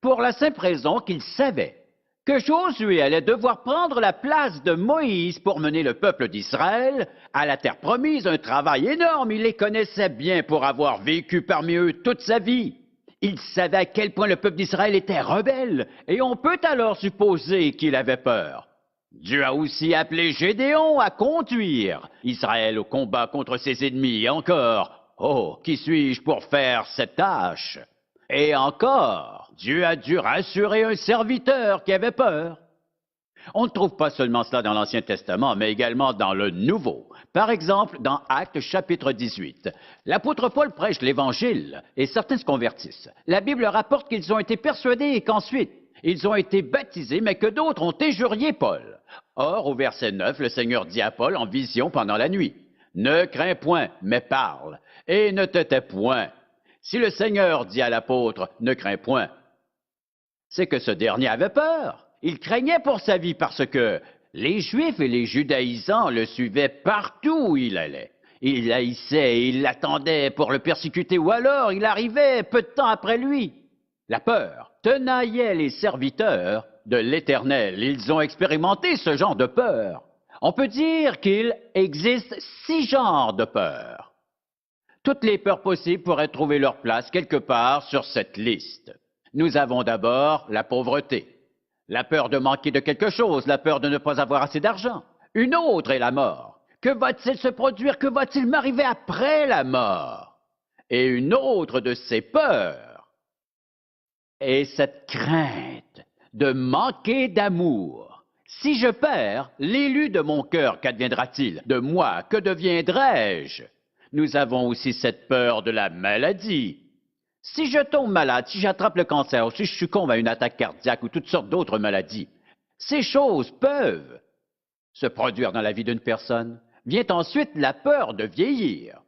Pour la simple raison qu'il savait que Josué allait devoir prendre la place de Moïse pour mener le peuple d'Israël à la terre promise, un travail énorme. Il les connaissait bien pour avoir vécu parmi eux toute sa vie. Il savait à quel point le peuple d'Israël était rebelle, et on peut alors supposer qu'il avait peur. Dieu a aussi appelé Gédéon à conduire Israël au combat contre ses ennemis, et encore, oh, qui suis-je pour faire cette tâche? Et encore, Dieu a dû rassurer un serviteur qui avait peur. On ne trouve pas seulement cela dans l'Ancien Testament, mais également dans le Nouveau. Par exemple, dans Actes chapitre 18, l'apôtre Paul prêche l'Évangile et certains se convertissent. La Bible rapporte qu'ils ont été persuadés et qu'ensuite, ils ont été baptisés, mais que d'autres ont injurié Paul. Or, au verset 9, le Seigneur dit à Paul en vision pendant la nuit, « Ne crains point, mais parle, et ne te tais point. » Si le Seigneur dit à l'apôtre « Ne crains point », c'est que ce dernier avait peur. Il craignait pour sa vie parce que les Juifs et les judaïsants le suivaient partout où il allait. Il l'haïssait et il l'attendait pour le persécuter ou alors il arrivait peu de temps après lui. La peur tenaillait les serviteurs de l'Éternel. Ils ont expérimenté ce genre de peur. On peut dire qu'il existe 6 genres de peur. Toutes les peurs possibles pourraient trouver leur place quelque part sur cette liste. Nous avons d'abord la pauvreté, la peur de manquer de quelque chose, la peur de ne pas avoir assez d'argent. Une autre est la mort. Que va-t-il se produire? Que va-t-il m'arriver après la mort? Et une autre de ces peurs est cette crainte de manquer d'amour. Si je perds l'élu de mon cœur, qu'adviendra-t-il de moi? Que deviendrai-je? Nous avons aussi cette peur de la maladie. Si je tombe malade, si j'attrape le cancer, ou si je succombe à une attaque cardiaque ou toutes sortes d'autres maladies, ces choses peuvent se produire dans la vie d'une personne, Vient ensuite la peur de vieillir.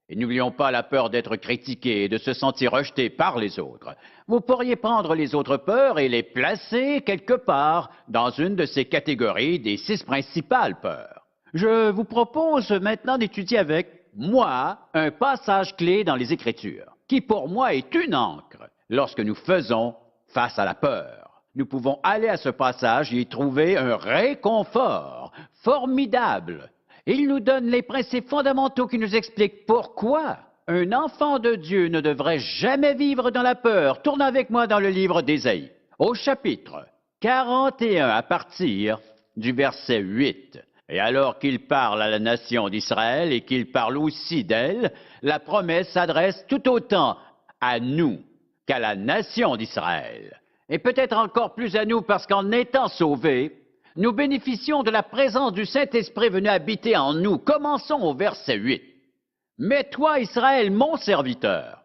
Et n'oublions pas la peur d'être critiqué et de se sentir rejeté par les autres. Vous pourriez prendre les autres peurs et les placer quelque part dans une de ces catégories des 6 principales peurs. Je vous propose maintenant d'étudier avec moi un passage clé dans les Écritures, qui pour moi est une encre lorsque nous faisons face à la peur. Nous pouvons aller à ce passage et y trouver un réconfort formidable. Il nous donne les principes fondamentaux qui nous expliquent pourquoi un enfant de Dieu ne devrait jamais vivre dans la peur. Tourne avec moi dans le livre d'Ésaïe, au chapitre 41, à partir du verset 8. Et alors qu'il parle à la nation d'Israël et qu'il parle aussi d'elle, la promesse s'adresse tout autant à nous qu'à la nation d'Israël. Et peut-être encore plus à nous parce qu'en étant sauvés, nous bénéficions de la présence du Saint-Esprit venu habiter en nous. Commençons au verset 8. « Mais toi, Israël, mon serviteur,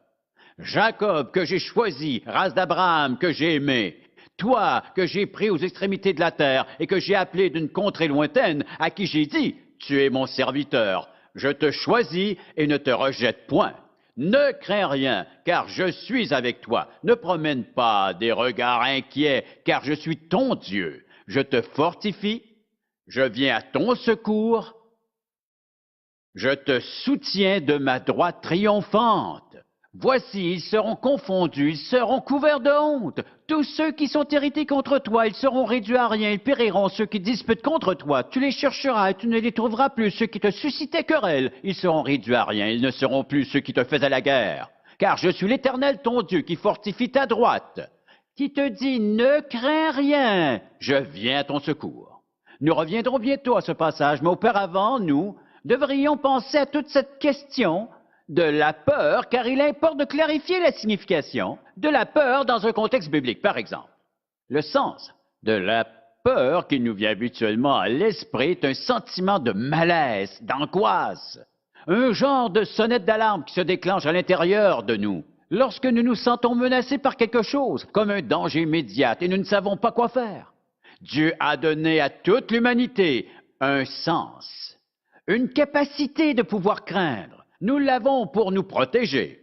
Jacob que j'ai choisi, race d'Abraham que j'ai aimé, toi que j'ai pris aux extrémités de la terre et que j'ai appelé d'une contrée lointaine, à qui j'ai dit, tu es mon serviteur, je te choisis et ne te rejette point. Ne crains rien, car je suis avec toi. Ne promène pas des regards inquiets, car je suis ton Dieu. Je te fortifie, je viens à ton secours, je te soutiens de ma droite triomphante. Voici, ils seront confondus, ils seront couverts de honte. Tous ceux qui sont irrités contre toi, ils seront réduits à rien, ils périront. Ceux qui disputent contre toi, tu les chercheras et tu ne les trouveras plus. Ceux qui te suscitaient querelle, ils seront réduits à rien, ils ne seront plus ceux qui te faisaient la guerre. Car je suis l'Éternel ton Dieu qui fortifie ta droite, qui te dit, ne crains rien, je viens à ton secours. Nous reviendrons bientôt à ce passage, mais auparavant, nous devrions penser à toute cette question de la peur, car il importe de clarifier la signification de la peur dans un contexte biblique. Par exemple, le sens de la peur qui nous vient habituellement à l'esprit est un sentiment de malaise, d'angoisse, un genre de sonnette d'alarme qui se déclenche à l'intérieur de nous lorsque nous nous sentons menacés par quelque chose, comme un danger immédiat, et nous ne savons pas quoi faire. Dieu a donné à toute l'humanité un sens, une capacité de pouvoir craindre. Nous l'avons pour nous protéger.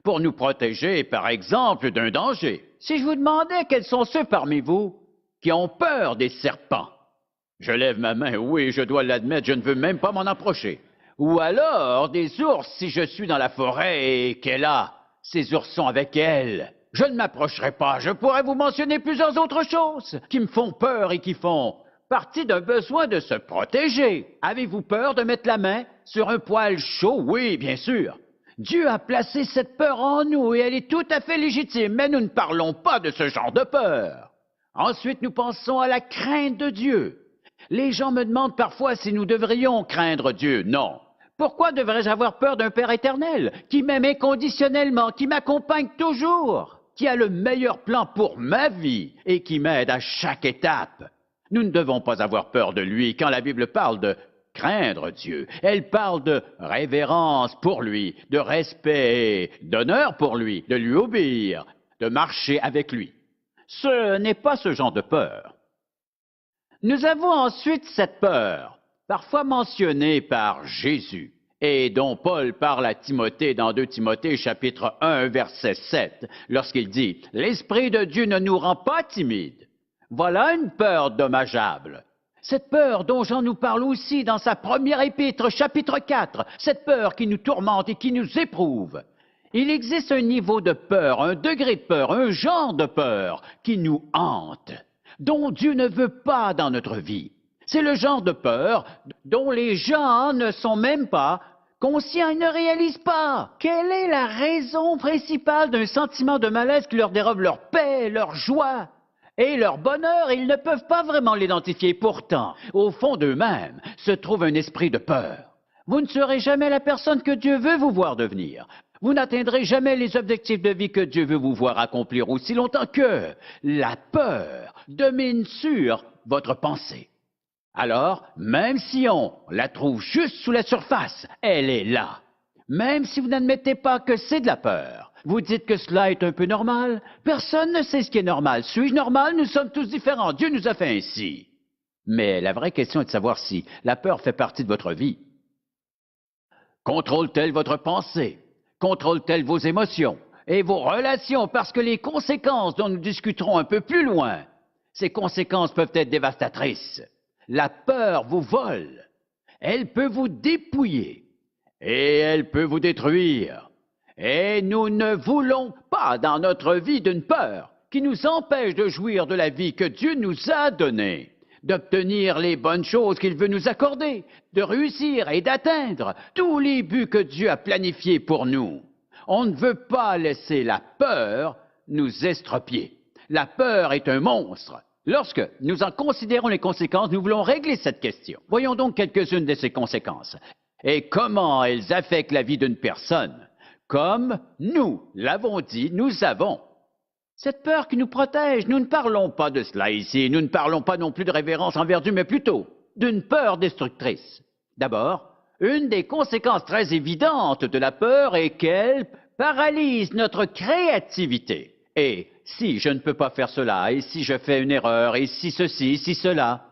Pour nous protéger, par exemple, d'un danger. Si je vous demandais quels sont ceux parmi vous qui ont peur des serpents, je lève ma main, oui, je dois l'admettre, je ne veux même pas m'en approcher. Ou alors des ours, si je suis dans la forêt et qu'elle a ces oursons avec elle. Je ne m'approcherai pas. Je pourrais vous mentionner plusieurs autres choses qui me font peur et qui font partie d'un besoin de se protéger. Avez-vous peur de mettre la main sur un poil chaud? Oui, bien sûr. Dieu a placé cette peur en nous et elle est tout à fait légitime, mais nous ne parlons pas de ce genre de peur. Ensuite, nous pensons à la crainte de Dieu. Les gens me demandent parfois si nous devrions craindre Dieu. Non. Pourquoi devrais-je avoir peur d'un Père éternel qui m'aime inconditionnellement, qui m'accompagne toujours, qui a le meilleur plan pour ma vie et qui m'aide à chaque étape? Nous ne devons pas avoir peur de lui. Quand la Bible parle de craindre Dieu, elle parle de révérence pour lui, de respect, d'honneur pour lui, de lui obéir, de marcher avec lui. Ce n'est pas ce genre de peur. Nous avons ensuite cette peur, parfois mentionnée par Jésus, et dont Paul parle à Timothée dans 2 Timothée chapitre 1, verset 7, lorsqu'il dit « L'Esprit de Dieu ne nous rend pas timides. » Voilà une peur dommageable. Cette peur dont Jean nous parle aussi dans sa première épître, chapitre 4, cette peur qui nous tourmente et qui nous éprouve. Il existe un niveau de peur, un degré de peur, un genre de peur qui nous hante, dont Dieu ne veut pas dans notre vie. C'est le genre de peur dont les gens ne sont même pas conscients, ils ne réalisent pas. Quelle est la raison principale d'un sentiment de malaise qui leur dérobe leur paix, leur joie et leur bonheur? Ils ne peuvent pas vraiment l'identifier. Pourtant, au fond d'eux-mêmes se trouve un esprit de peur. Vous ne serez jamais la personne que Dieu veut vous voir devenir. Vous n'atteindrez jamais les objectifs de vie que Dieu veut vous voir accomplir aussi longtemps que la peur domine sur votre pensée. Alors, même si on la trouve juste sous la surface, elle est là. Même si vous n'admettez pas que c'est de la peur, vous dites que cela est un peu normal. Personne ne sait ce qui est normal. Suis-je normal? Nous sommes tous différents. Dieu nous a fait ainsi. Mais la vraie question est de savoir si la peur fait partie de votre vie. Contrôle-t-elle votre pensée? Contrôle-t-elle vos émotions et vos relations? Parce que les conséquences dont nous discuterons un peu plus loin, ces conséquences peuvent être dévastatrices. La peur vous vole. Elle peut vous dépouiller et elle peut vous détruire. Et nous ne voulons pas dans notre vie d'une peur qui nous empêche de jouir de la vie que Dieu nous a donnée, d'obtenir les bonnes choses qu'il veut nous accorder, de réussir et d'atteindre tous les buts que Dieu a planifiés pour nous. On ne veut pas laisser la peur nous estropier. La peur est un monstre. Lorsque nous en considérons les conséquences, nous voulons régler cette question. Voyons donc quelques-unes de ces conséquences et comment elles affectent la vie d'une personne. Comme nous l'avons dit, nous avons cette peur qui nous protège. Nous ne parlons pas de cela ici. Nous ne parlons pas non plus de révérence envers Dieu, mais plutôt d'une peur destructrice. D'abord, une des conséquences très évidentes de la peur est qu'elle paralyse notre créativité. Et si je ne peux pas faire cela, et si je fais une erreur, et si ceci, si cela,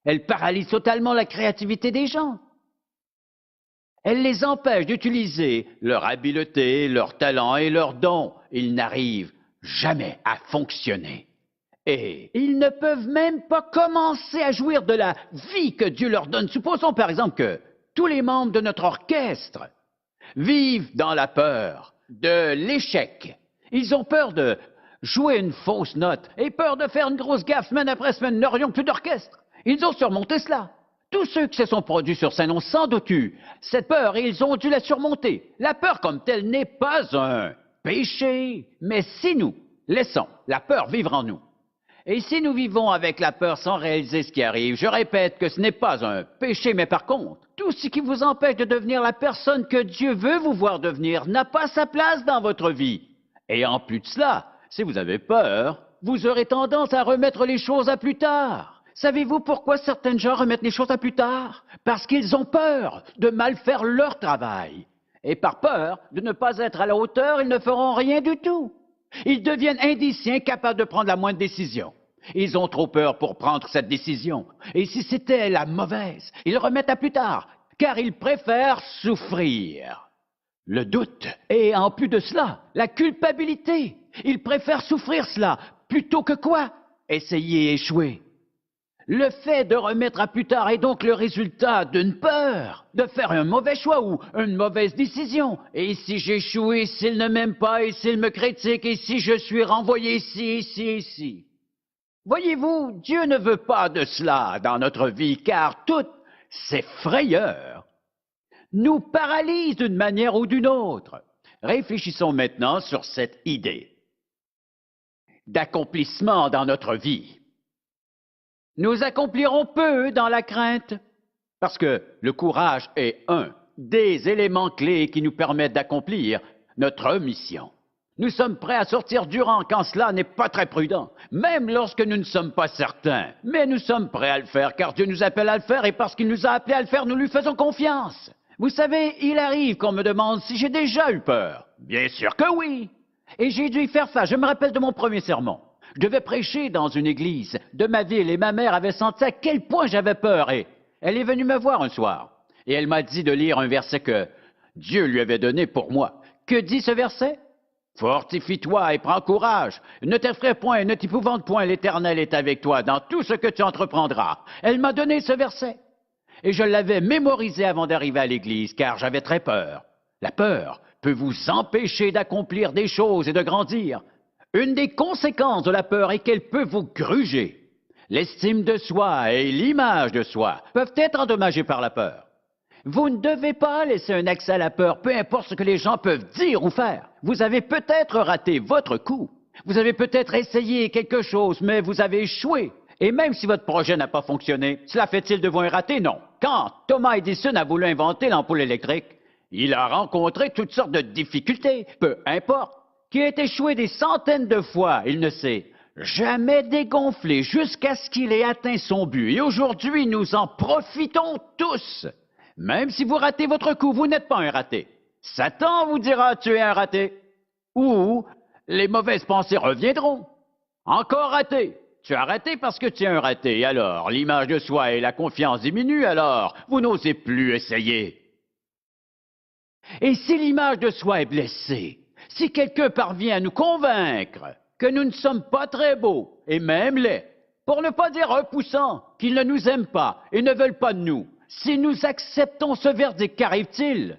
elle paralyse totalement la créativité des gens. Elle les empêche d'utiliser leur habileté, leur talent et leurs dons. Ils n'arrivent jamais à fonctionner. Et ils ne peuvent même pas commencer à jouir de la vie que Dieu leur donne. Supposons par exemple que tous les membres de notre orchestre vivent dans la peur de l'échec. Ils ont peur de jouer une fausse note et peur de faire une grosse gaffe semaine après semaine. Ils n'aurions plus d'orchestre. Ils ont surmonté cela. Tous ceux qui se sont produits sur scène ont sans doute eu cette peur et ils ont dû la surmonter. La peur comme telle n'est pas un péché, mais si nous laissons la peur vivre en nous, et si nous vivons avec la peur sans réaliser ce qui arrive, je répète que ce n'est pas un péché, mais par contre, tout ce qui vous empêche de devenir la personne que Dieu veut vous voir devenir n'a pas sa place dans votre vie. Et en plus de cela, si vous avez peur, vous aurez tendance à remettre les choses à plus tard. Savez-vous pourquoi certaines gens remettent les choses à plus tard? Parce qu'ils ont peur de mal faire leur travail. Et par peur de ne pas être à la hauteur, ils ne feront rien du tout. Ils deviennent indécis, incapables de prendre la moindre décision. Ils ont trop peur pour prendre cette décision. Et si c'était la mauvaise, ils remettent à plus tard, car ils préfèrent souffrir. Le doute et en plus de cela, la culpabilité. Ils préfèrent souffrir cela plutôt que quoi? Essayer et échouer. Le fait de remettre à plus tard est donc le résultat d'une peur, de faire un mauvais choix ou une mauvaise décision. Et si j'échoue, et s'il ne m'aime pas, et s'il me critique, et si je suis renvoyé ici. Voyez-vous, Dieu ne veut pas de cela dans notre vie, car toutes ces frayeurs nous paralysent d'une manière ou d'une autre. Réfléchissons maintenant sur cette idée d'accomplissement dans notre vie. Nous accomplirons peu dans la crainte, parce que le courage est un des éléments clés qui nous permettent d'accomplir notre mission. Nous sommes prêts à sortir du rang quand cela n'est pas très prudent, même lorsque nous ne sommes pas certains. Mais nous sommes prêts à le faire, car Dieu nous appelle à le faire, et parce qu'il nous a appelés à le faire, nous lui faisons confiance. Vous savez, il arrive qu'on me demande si j'ai déjà eu peur. Bien sûr que oui. Et j'ai dû y faire face. Je me rappelle de mon premier sermon. Je devais prêcher dans une église de ma ville et ma mère avait senti à quel point j'avais peur. Et elle est venue me voir un soir et elle m'a dit de lire un verset que Dieu lui avait donné pour moi. Que dit ce verset? Fortifie-toi et prends courage. Ne t'effraie point et ne t'épouvante point. L'Éternel est avec toi dans tout ce que tu entreprendras. Elle m'a donné ce verset. Et je l'avais mémorisé avant d'arriver à l'église car j'avais très peur. La peur peut vous empêcher d'accomplir des choses et de grandir. Une des conséquences de la peur est qu'elle peut vous gruger. L'estime de soi et l'image de soi peuvent être endommagées par la peur. Vous ne devez pas laisser un accès à la peur, peu importe ce que les gens peuvent dire ou faire. Vous avez peut-être raté votre coup. Vous avez peut-être essayé quelque chose, mais vous avez échoué. Et même si votre projet n'a pas fonctionné, cela fait-il de vous un raté? Non. Quand Thomas Edison a voulu inventer l'ampoule électrique, il a rencontré toutes sortes de difficultés, peu importe. Qui a échoué des centaines de fois, il ne s'est jamais dégonflé jusqu'à ce qu'il ait atteint son but. Et aujourd'hui, nous en profitons tous. Même si vous ratez votre coup, vous n'êtes pas un raté. Satan vous dira tu es un raté. Ou les mauvaises pensées reviendront. Encore raté. Tu as raté parce que tu es un raté. Alors, l'image de soi et la confiance diminuent, alors vous n'osez plus essayer. Et si l'image de soi est blessée, si quelqu'un parvient à nous convaincre que nous ne sommes pas très beaux, et même laids, pour ne pas dire repoussants, qu'ils ne nous aiment pas et ne veulent pas de nous, si nous acceptons ce verdict, qu'arrive-t-il?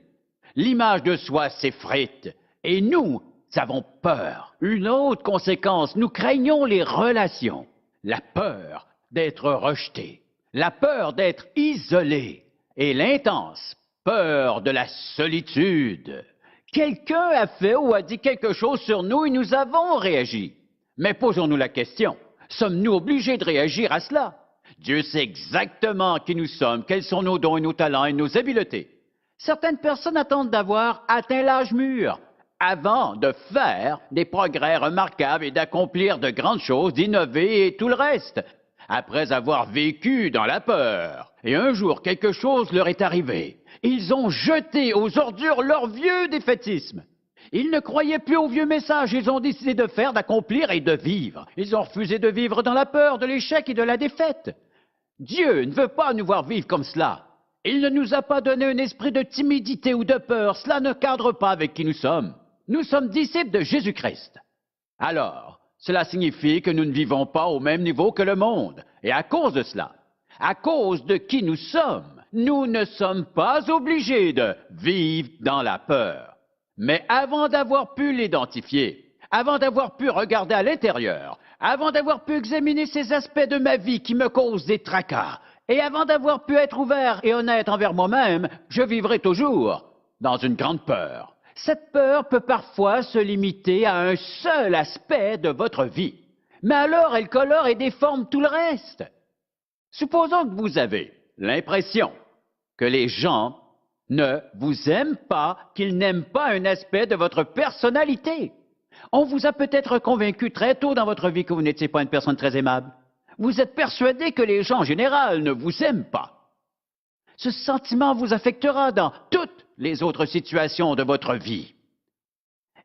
L'image de soi s'effrite, et nous avons peur. Une autre conséquence, nous craignons les relations, la peur d'être rejeté, la peur d'être isolé, et l'intense peur de la solitude. Quelqu'un a fait ou a dit quelque chose sur nous et nous avons réagi. Mais posons-nous la question, sommes-nous obligés de réagir à cela? Dieu sait exactement qui nous sommes, quels sont nos dons et nos talents et nos habiletés. Certaines personnes attendent d'avoir atteint l'âge mûr avant de faire des progrès remarquables et d'accomplir de grandes choses, d'innover et tout le reste, après avoir vécu dans la peur. Et un jour, quelque chose leur est arrivé. Ils ont jeté aux ordures leur vieux défaitisme. Ils ne croyaient plus aux vieux messages. Ils ont décidé de faire, d'accomplir et de vivre. Ils ont refusé de vivre dans la peur, de l'échec et de la défaite. Dieu ne veut pas nous voir vivre comme cela. Il ne nous a pas donné un esprit de timidité ou de peur. Cela ne cadre pas avec qui nous sommes. Nous sommes disciples de Jésus-Christ. Alors, cela signifie que nous ne vivons pas au même niveau que le monde. Et à cause de cela, à cause de qui nous sommes, nous ne sommes pas obligés de vivre dans la peur. Mais avant d'avoir pu l'identifier, avant d'avoir pu regarder à l'intérieur, avant d'avoir pu examiner ces aspects de ma vie qui me causent des tracas, et avant d'avoir pu être ouvert et honnête envers moi-même, je vivrai toujours dans une grande peur. Cette peur peut parfois se limiter à un seul aspect de votre vie, mais alors elle colore et déforme tout le reste. Supposons que vous avez l'impression que les gens ne vous aiment pas, qu'ils n'aiment pas un aspect de votre personnalité. On vous a peut-être convaincu très tôt dans votre vie que vous n'étiez pas une personne très aimable. Vous êtes persuadé que les gens en général ne vous aiment pas. Ce sentiment vous affectera dans toutes les autres situations de votre vie.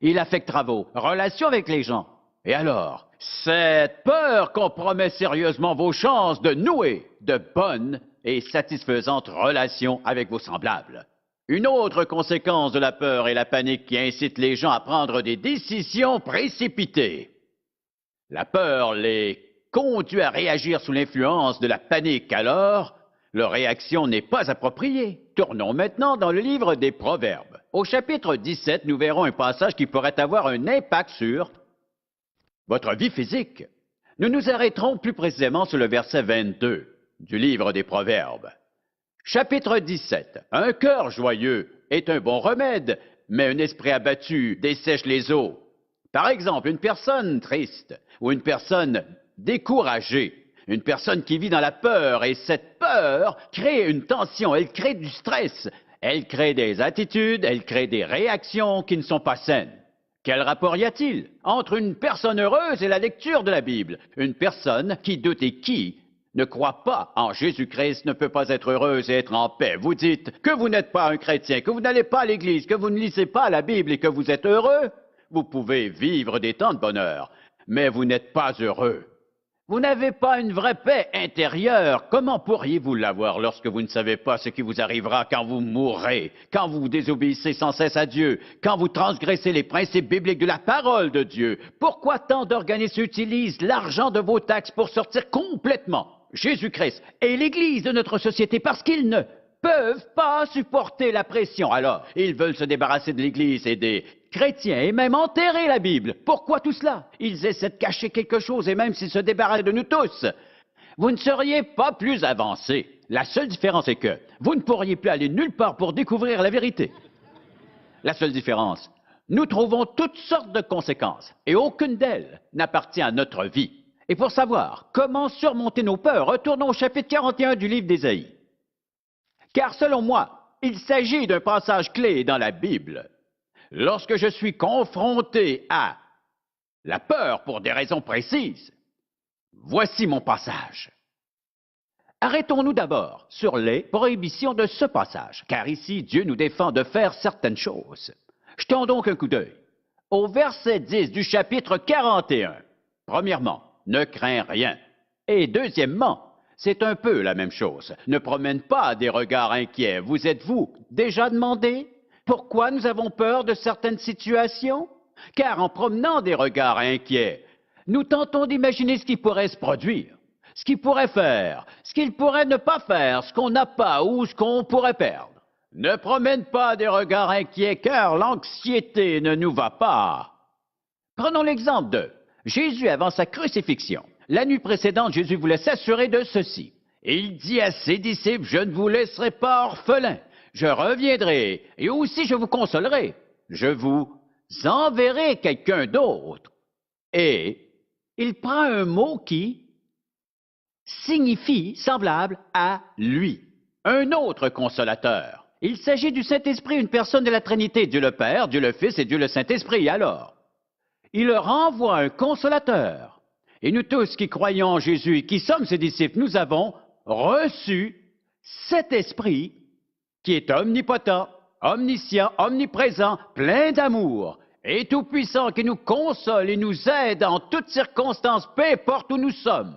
Il affectera vos relations avec les gens. Et alors, cette peur compromet sérieusement vos chances de nouer de bonnes et satisfaisantes relations avec vos semblables. Une autre conséquence de la peur est la panique qui incite les gens à prendre des décisions précipitées. La peur les conduit à réagir sous l'influence de la panique, alors leur réaction n'est pas appropriée. Tournons maintenant dans le livre des Proverbes. Au chapitre 17, nous verrons un passage qui pourrait avoir un impact sur votre vie physique. Nous nous arrêterons plus précisément sur le verset 22 du livre des Proverbes. Chapitre 17. Un cœur joyeux est un bon remède, mais un esprit abattu dessèche les eaux. Par exemple, une personne triste ou une personne découragée, une personne qui vit dans la peur, et cette peur crée une tension, elle crée du stress, elle crée des attitudes, elle crée des réactions qui ne sont pas saines. Quel rapport y a-t-il entre une personne heureuse et la lecture de la Bible? Une personne qui doute et qui ne croit pas en Jésus-Christ ne peut pas être heureuse et être en paix. Vous dites que vous n'êtes pas un chrétien, que vous n'allez pas à l'Église, que vous ne lisez pas la Bible et que vous êtes heureux. Vous pouvez vivre des temps de bonheur, mais vous n'êtes pas heureux. Vous n'avez pas une vraie paix intérieure. Comment pourriez-vous l'avoir lorsque vous ne savez pas ce qui vous arrivera quand vous mourrez, quand vous désobéissez sans cesse à Dieu, quand vous transgressez les principes bibliques de la parole de Dieu? Pourquoi tant d'organismes utilisent l'argent de vos taxes pour sortir complètement Jésus-Christ et l'Église de notre société? Parce qu'ils ne peuvent pas supporter la pression. Alors, ils veulent se débarrasser de l'Église et des chrétiens et même enterrer la Bible. Pourquoi tout cela? Ils essaient de cacher quelque chose et même s'ils se débarrassent de nous tous, vous ne seriez pas plus avancés. La seule différence est que vous ne pourriez plus aller nulle part pour découvrir la vérité. La seule différence, nous trouvons toutes sortes de conséquences et aucune d'elles n'appartient à notre vie. Et pour savoir comment surmonter nos peurs, retournons au chapitre 41 du livre d'Ésaïe. Car selon moi, il s'agit d'un passage clé dans la Bible. Lorsque je suis confronté à la peur pour des raisons précises, voici mon passage. Arrêtons-nous d'abord sur les prohibitions de ce passage, car ici Dieu nous défend de faire certaines choses. Jetons donc un coup d'œil au verset 10 du chapitre 41. Premièrement, ne crains rien. Et deuxièmement, c'est un peu la même chose. Ne promène pas des regards inquiets. Vous êtes-vous déjà demandé Pourquoi nous avons peur de certaines situations? Car en promenant des regards inquiets, nous tentons d'imaginer ce qui pourrait se produire, ce qu'il pourrait faire, ce qu'il pourrait ne pas faire, ce qu'on n'a pas ou ce qu'on pourrait perdre. Ne promène pas des regards inquiets, car l'anxiété ne nous va pas. Prenons l'exemple de Jésus avant sa crucifixion. La nuit précédente, Jésus voulait s'assurer de ceci. Et il dit à ses disciples, « Je ne vous laisserai pas orphelins. Je reviendrai, et aussi je vous consolerai. Je vous enverrai quelqu'un d'autre. » Et il prend un mot qui signifie semblable à lui, un autre consolateur. Il s'agit du Saint-Esprit, une personne de la Trinité, Dieu le Père, Dieu le Fils et Dieu le Saint-Esprit. Alors, il leur envoie un consolateur. Et nous tous qui croyons en Jésus et qui sommes ses disciples, nous avons reçu cet Esprit qui est omnipotent, omniscient, omniprésent, plein d'amour et tout-puissant, qui nous console et nous aide en toutes circonstances, peu importe où nous sommes.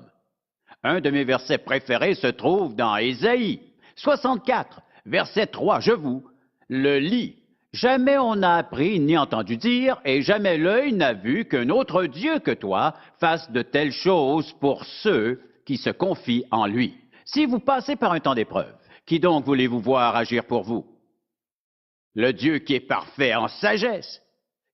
Un de mes versets préférés se trouve dans Ésaïe 64, verset 3. Je vous le lis. Jamais on n'a appris ni entendu dire, et jamais l'œil n'a vu qu'un autre Dieu que toi fasse de telles choses pour ceux qui se confient en lui. Si vous passez par un temps d'épreuve, qui donc voulez-vous voir agir pour vous? Le Dieu qui est parfait en sagesse,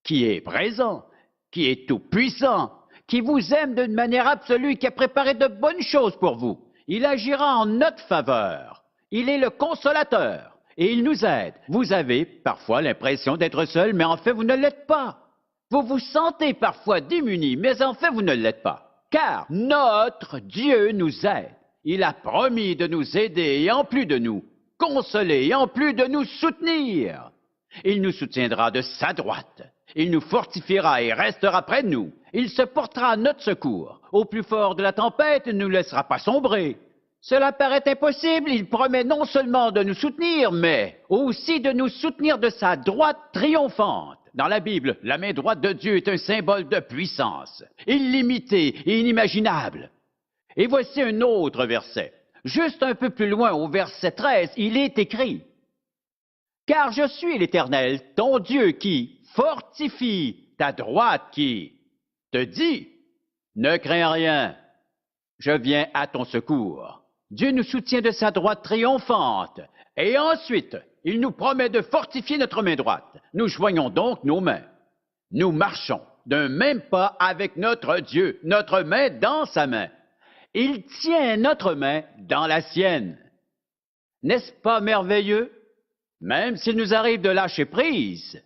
qui est présent, qui est tout-puissant, qui vous aime d'une manière absolue, qui a préparé de bonnes choses pour vous. Il agira en notre faveur. Il est le consolateur. Et il nous aide. Vous avez parfois l'impression d'être seul, mais en fait, vous ne l'êtes pas. Vous vous sentez parfois démunis, mais en fait, vous ne l'êtes pas. Car notre Dieu nous aide. Il a promis de nous aider et en plus de nous consoler et en plus de nous soutenir. Il nous soutiendra de sa droite. Il nous fortifiera et restera près de nous. Il se portera à notre secours. Au plus fort de la tempête, il ne nous laissera pas sombrer. Cela paraît impossible, il promet non seulement de nous soutenir, mais aussi de nous soutenir de sa droite triomphante. Dans la Bible, la main droite de Dieu est un symbole de puissance, illimitée et inimaginable. Et voici un autre verset. Juste un peu plus loin, au verset 13, il est écrit, « Car je suis l'Éternel, ton Dieu, qui fortifie ta droite, qui te dit, ne crains rien, je viens à ton secours. » Dieu nous soutient de sa droite triomphante. Et ensuite, il nous promet de fortifier notre main droite. Nous joignons donc nos mains. Nous marchons d'un même pas avec notre Dieu, notre main dans sa main. Il tient notre main dans la sienne. N'est-ce pas merveilleux? Même s'il nous arrive de lâcher prise,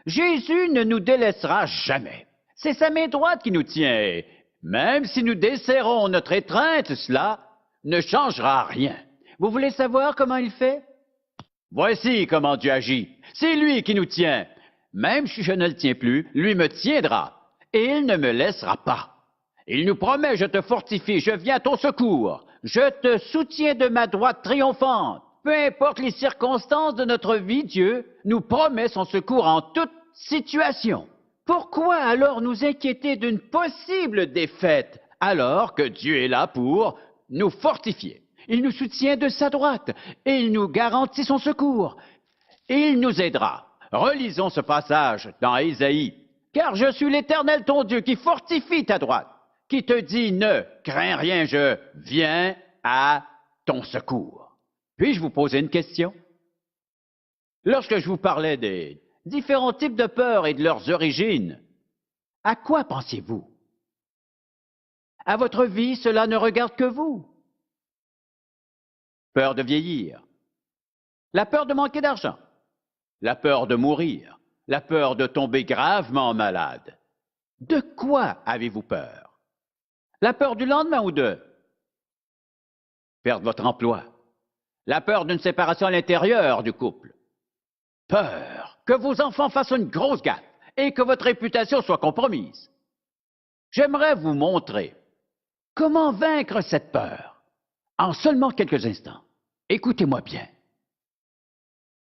Jésus ne nous délaissera jamais. C'est sa main droite qui nous tient. Même si nous desserrons notre étreinte, cela ne changera rien. Vous voulez savoir comment il fait? Voici comment Dieu agit. C'est lui qui nous tient. Même si je ne le tiens plus, lui me tiendra. Et il ne me laissera pas. Il nous promet, je te fortifie, je viens à ton secours. Je te soutiens de ma droite triomphante. Peu importe les circonstances de notre vie, Dieu nous promet son secours en toute situation. Pourquoi alors nous inquiéter d'une possible défaite, alors que Dieu est là pour nous fortifier? Il nous soutient de sa droite et il nous garantit son secours. Et il nous aidera. Relisons ce passage dans Ésaïe. « Car je suis l'Éternel ton Dieu qui fortifie ta droite, qui te dit ne crains rien, je viens à ton secours. » Puis-je vous poser une question? Lorsque je vous parlais des différents types de peurs et de leurs origines, à quoi pensiez-vous? À votre vie, cela ne regarde que vous. Peur de vieillir, la peur de manquer d'argent, la peur de mourir, la peur de tomber gravement malade. De quoi avez-vous peur? La peur du lendemain ou de perdre votre emploi? La peur d'une séparation à l'intérieur du couple? Peur que vos enfants fassent une grosse gaffe et que votre réputation soit compromise? J'aimerais vous montrer comment vaincre cette peur en seulement quelques instants. Écoutez-moi bien.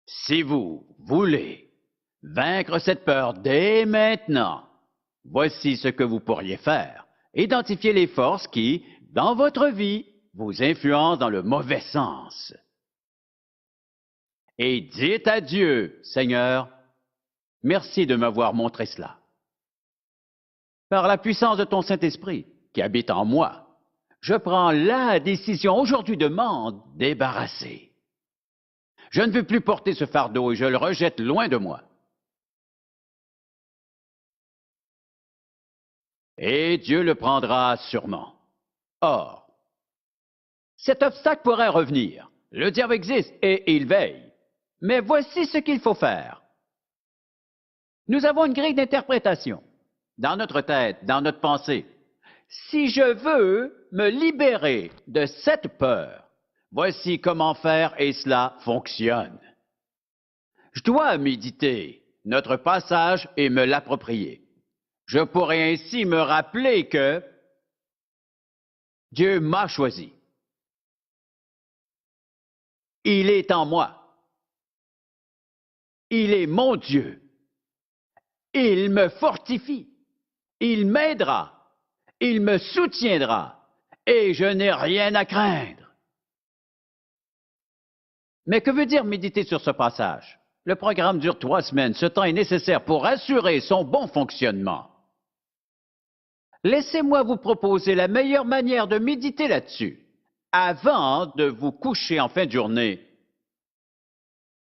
Si vous voulez vaincre cette peur dès maintenant, voici ce que vous pourriez faire. Identifiez les forces qui, dans votre vie, vous influencent dans le mauvais sens. et dites à Dieu, Seigneur, merci de m'avoir montré cela. Par la puissance de ton Saint-Esprit qui habite en moi, je prends la décision aujourd'hui de m'en débarrasser. Je ne veux plus porter ce fardeau et je le rejette loin de moi. Et Dieu le prendra sûrement. Or, cet obstacle pourrait revenir. Le diable existe et il veille. Mais voici ce qu'il faut faire. Nous avons une grille d'interprétation dans notre tête, dans notre pensée. Si je veux me libérer de cette peur, voici comment faire et cela fonctionne. Je dois méditer notre passage et me l'approprier. Je pourrais ainsi me rappeler que Dieu m'a choisi. Il est en moi. Il est mon Dieu. Il me fortifie. Il m'aidera. Il me soutiendra. Et je n'ai rien à craindre. Mais que veut dire méditer sur ce passage? Le programme dure 3 semaines. Ce temps est nécessaire pour assurer son bon fonctionnement. Laissez-moi vous proposer la meilleure manière de méditer là-dessus. Avant de vous coucher en fin de journée,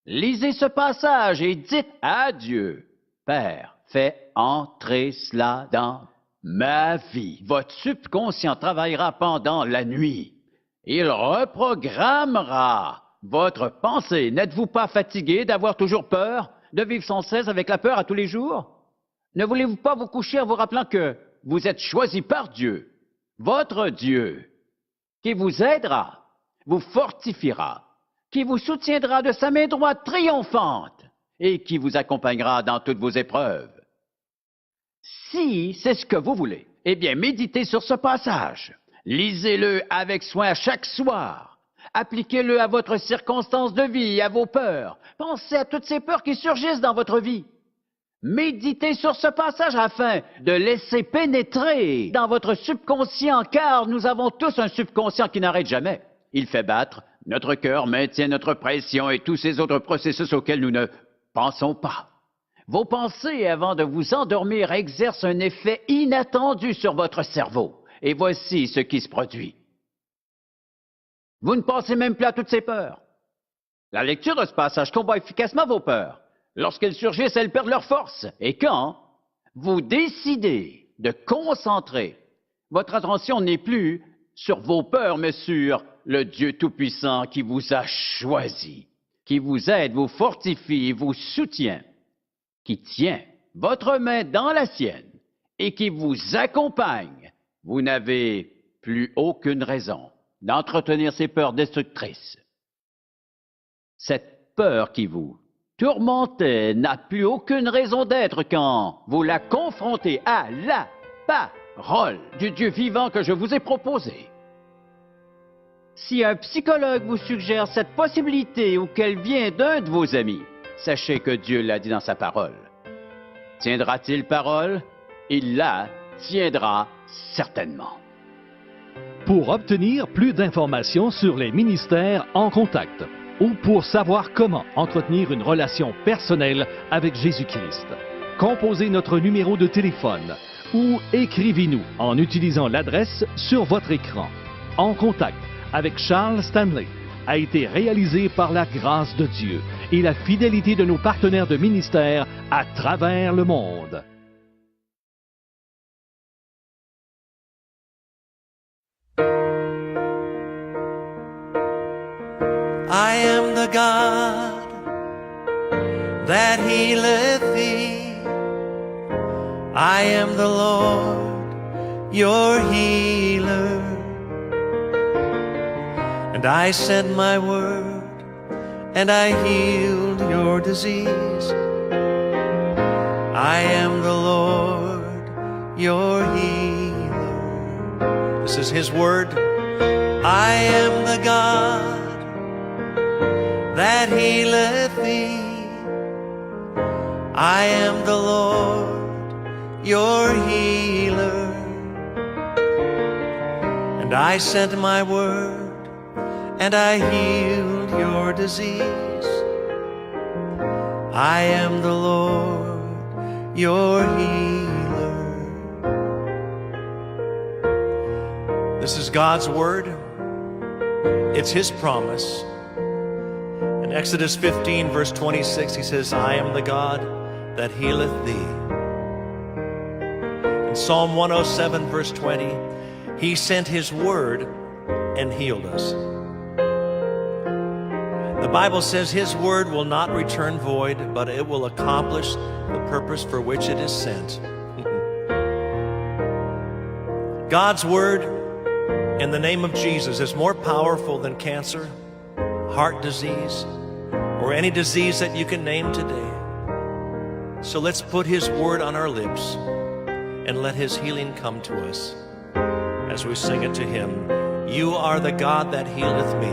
lisez ce passage et dites à Dieu, Père, fais entrer cela dans ma vie. Votre subconscient travaillera pendant la nuit. Il reprogrammera votre pensée. N'êtes-vous pas fatigué d'avoir toujours peur, de vivre sans cesse avec la peur à tous les jours? Ne voulez-vous pas vous coucher en vous rappelant que vous êtes choisi par Dieu, votre Dieu, qui vous aidera, vous fortifiera, qui vous soutiendra de sa main droite triomphante et qui vous accompagnera dans toutes vos épreuves. Si c'est ce que vous voulez, eh bien, méditez sur ce passage. Lisez-le avec soin chaque soir. Appliquez-le à votre circonstance de vie, à vos peurs. Pensez à toutes ces peurs qui surgissent dans votre vie. Méditez sur ce passage afin de laisser pénétrer dans votre subconscient, car nous avons tous un subconscient qui n'arrête jamais. Il fait battre notre cœur, maintient notre pression et tous ces autres processus auxquels nous ne pensons pas. Vos pensées, avant de vous endormir, exercent un effet inattendu sur votre cerveau. Et voici ce qui se produit. Vous ne pensez même plus à toutes ces peurs. La lecture de ce passage combat efficacement vos peurs. Lorsqu'elles surgissent, elles perdent leur force. Et quand vous décidez de concentrer, votre attention n'est plus sur vos peurs, mais sur le Dieu Tout-Puissant qui vous a choisi, qui vous aide, vous fortifie, vous soutient, qui tient votre main dans la sienne et qui vous accompagne. Vous n'avez plus aucune raison d'entretenir ces peurs destructrices. Cette peur qui vous tourmentait n'a plus aucune raison d'être quand vous la confrontez à la parole du Dieu vivant que je vous ai proposé. Si un psychologue vous suggère cette possibilité ou qu'elle vient d'un de vos amis, sachez que Dieu l'a dit dans sa parole. Tiendra-t-il parole? Il la tiendra certainement. Pour obtenir plus d'informations sur les ministères en contact ou pour savoir comment entretenir une relation personnelle avec Jésus-Christ, composez notre numéro de téléphone ou écrivez-nous en utilisant l'adresse sur votre écran. En contact avec Charles Stanley a été réalisé par la grâce de Dieu et la fidélité de nos partenaires de ministère à travers le monde. I am the God that healeth thee. I am the Lord, your healer. And I sent my word, and I healed your disease. I am the Lord, your healer. This is his word. I am the God that healeth thee. I am the Lord, your healer. And I sent my word, and I healed your disease. I am the Lord, your healer. This is God's word. It's His promise. In Exodus 15, verse 26, He says, I am the God that healeth thee. In Psalm 107, verse 20, He sent His word and healed us. The Bible says His word will not return void, but it will accomplish the purpose for which it is sent. God's word in the name of Jesus is more powerful than cancer, heart disease, or any disease that you can name today. So let's put His word on our lips and let His healing come to us as we sing it to Him. You are the God that healeth me.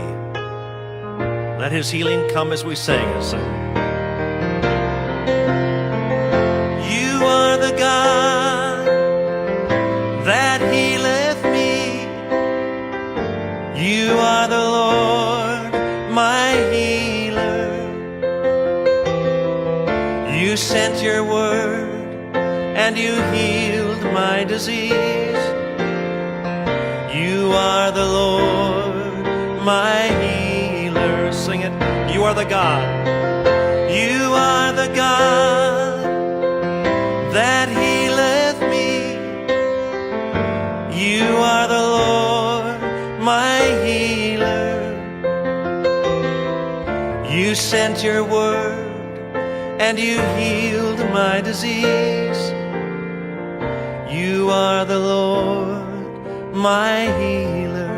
Let His healing come as we sing it. You are the God that healeth me. You are the Lord, my healer. You sent your word and you healed my disease. You are the Lord, my healer. Sing it. You are the God. You are the God that healeth me. You are the Lord, my healer. You sent your word and you healed my disease. You are the Lord, my healer.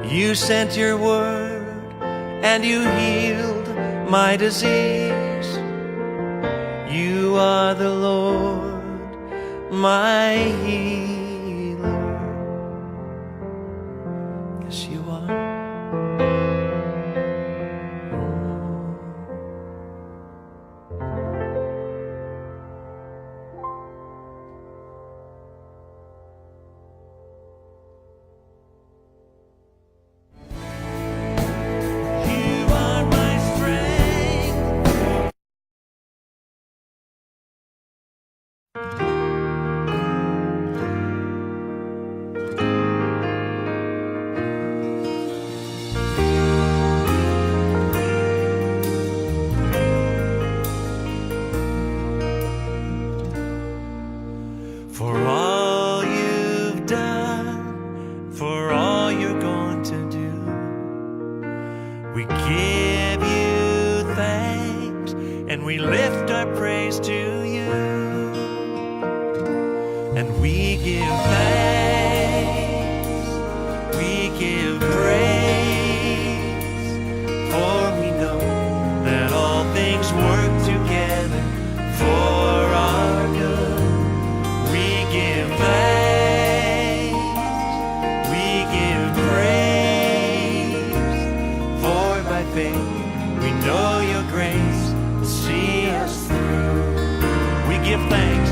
You sent your word and you healed my disease. You are the Lord, my healer. Yes, you are. For all you've done, for all you're going to do, we give you thanks and we lift our praise to you. And we give thanks, we give praise, for we know that all things work together for our good. We give thanks, we give praise, for by faith we know your grace will see us through. We give thanks,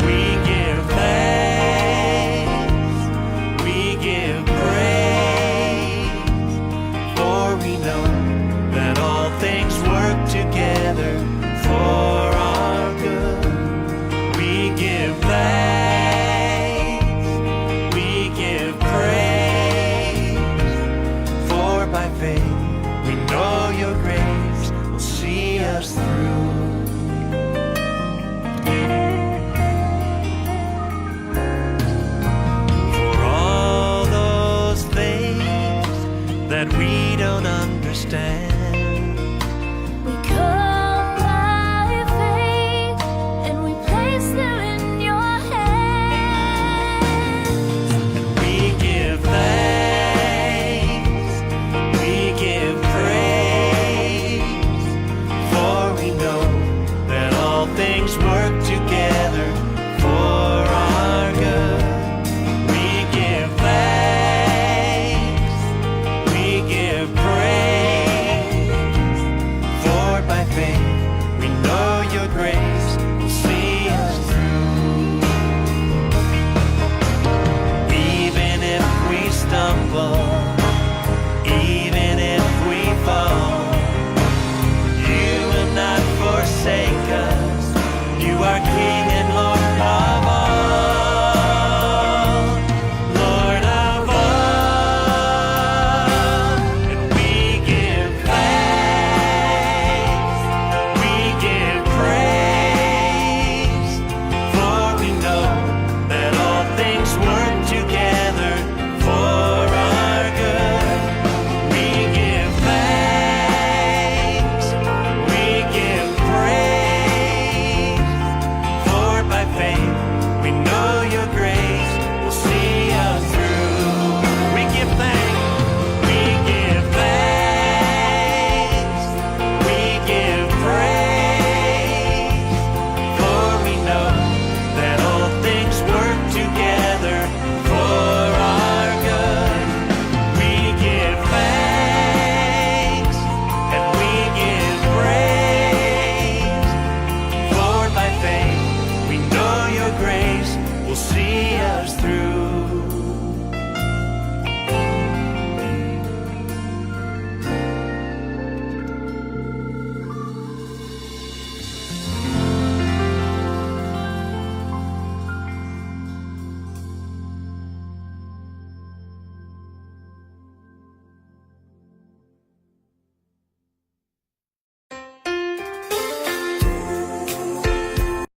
we give thanks, we give praise, for we know that all things work together for our good. We give thanks, we give praise, for by faith we know your grace will see us through. For all those things that we don't understand,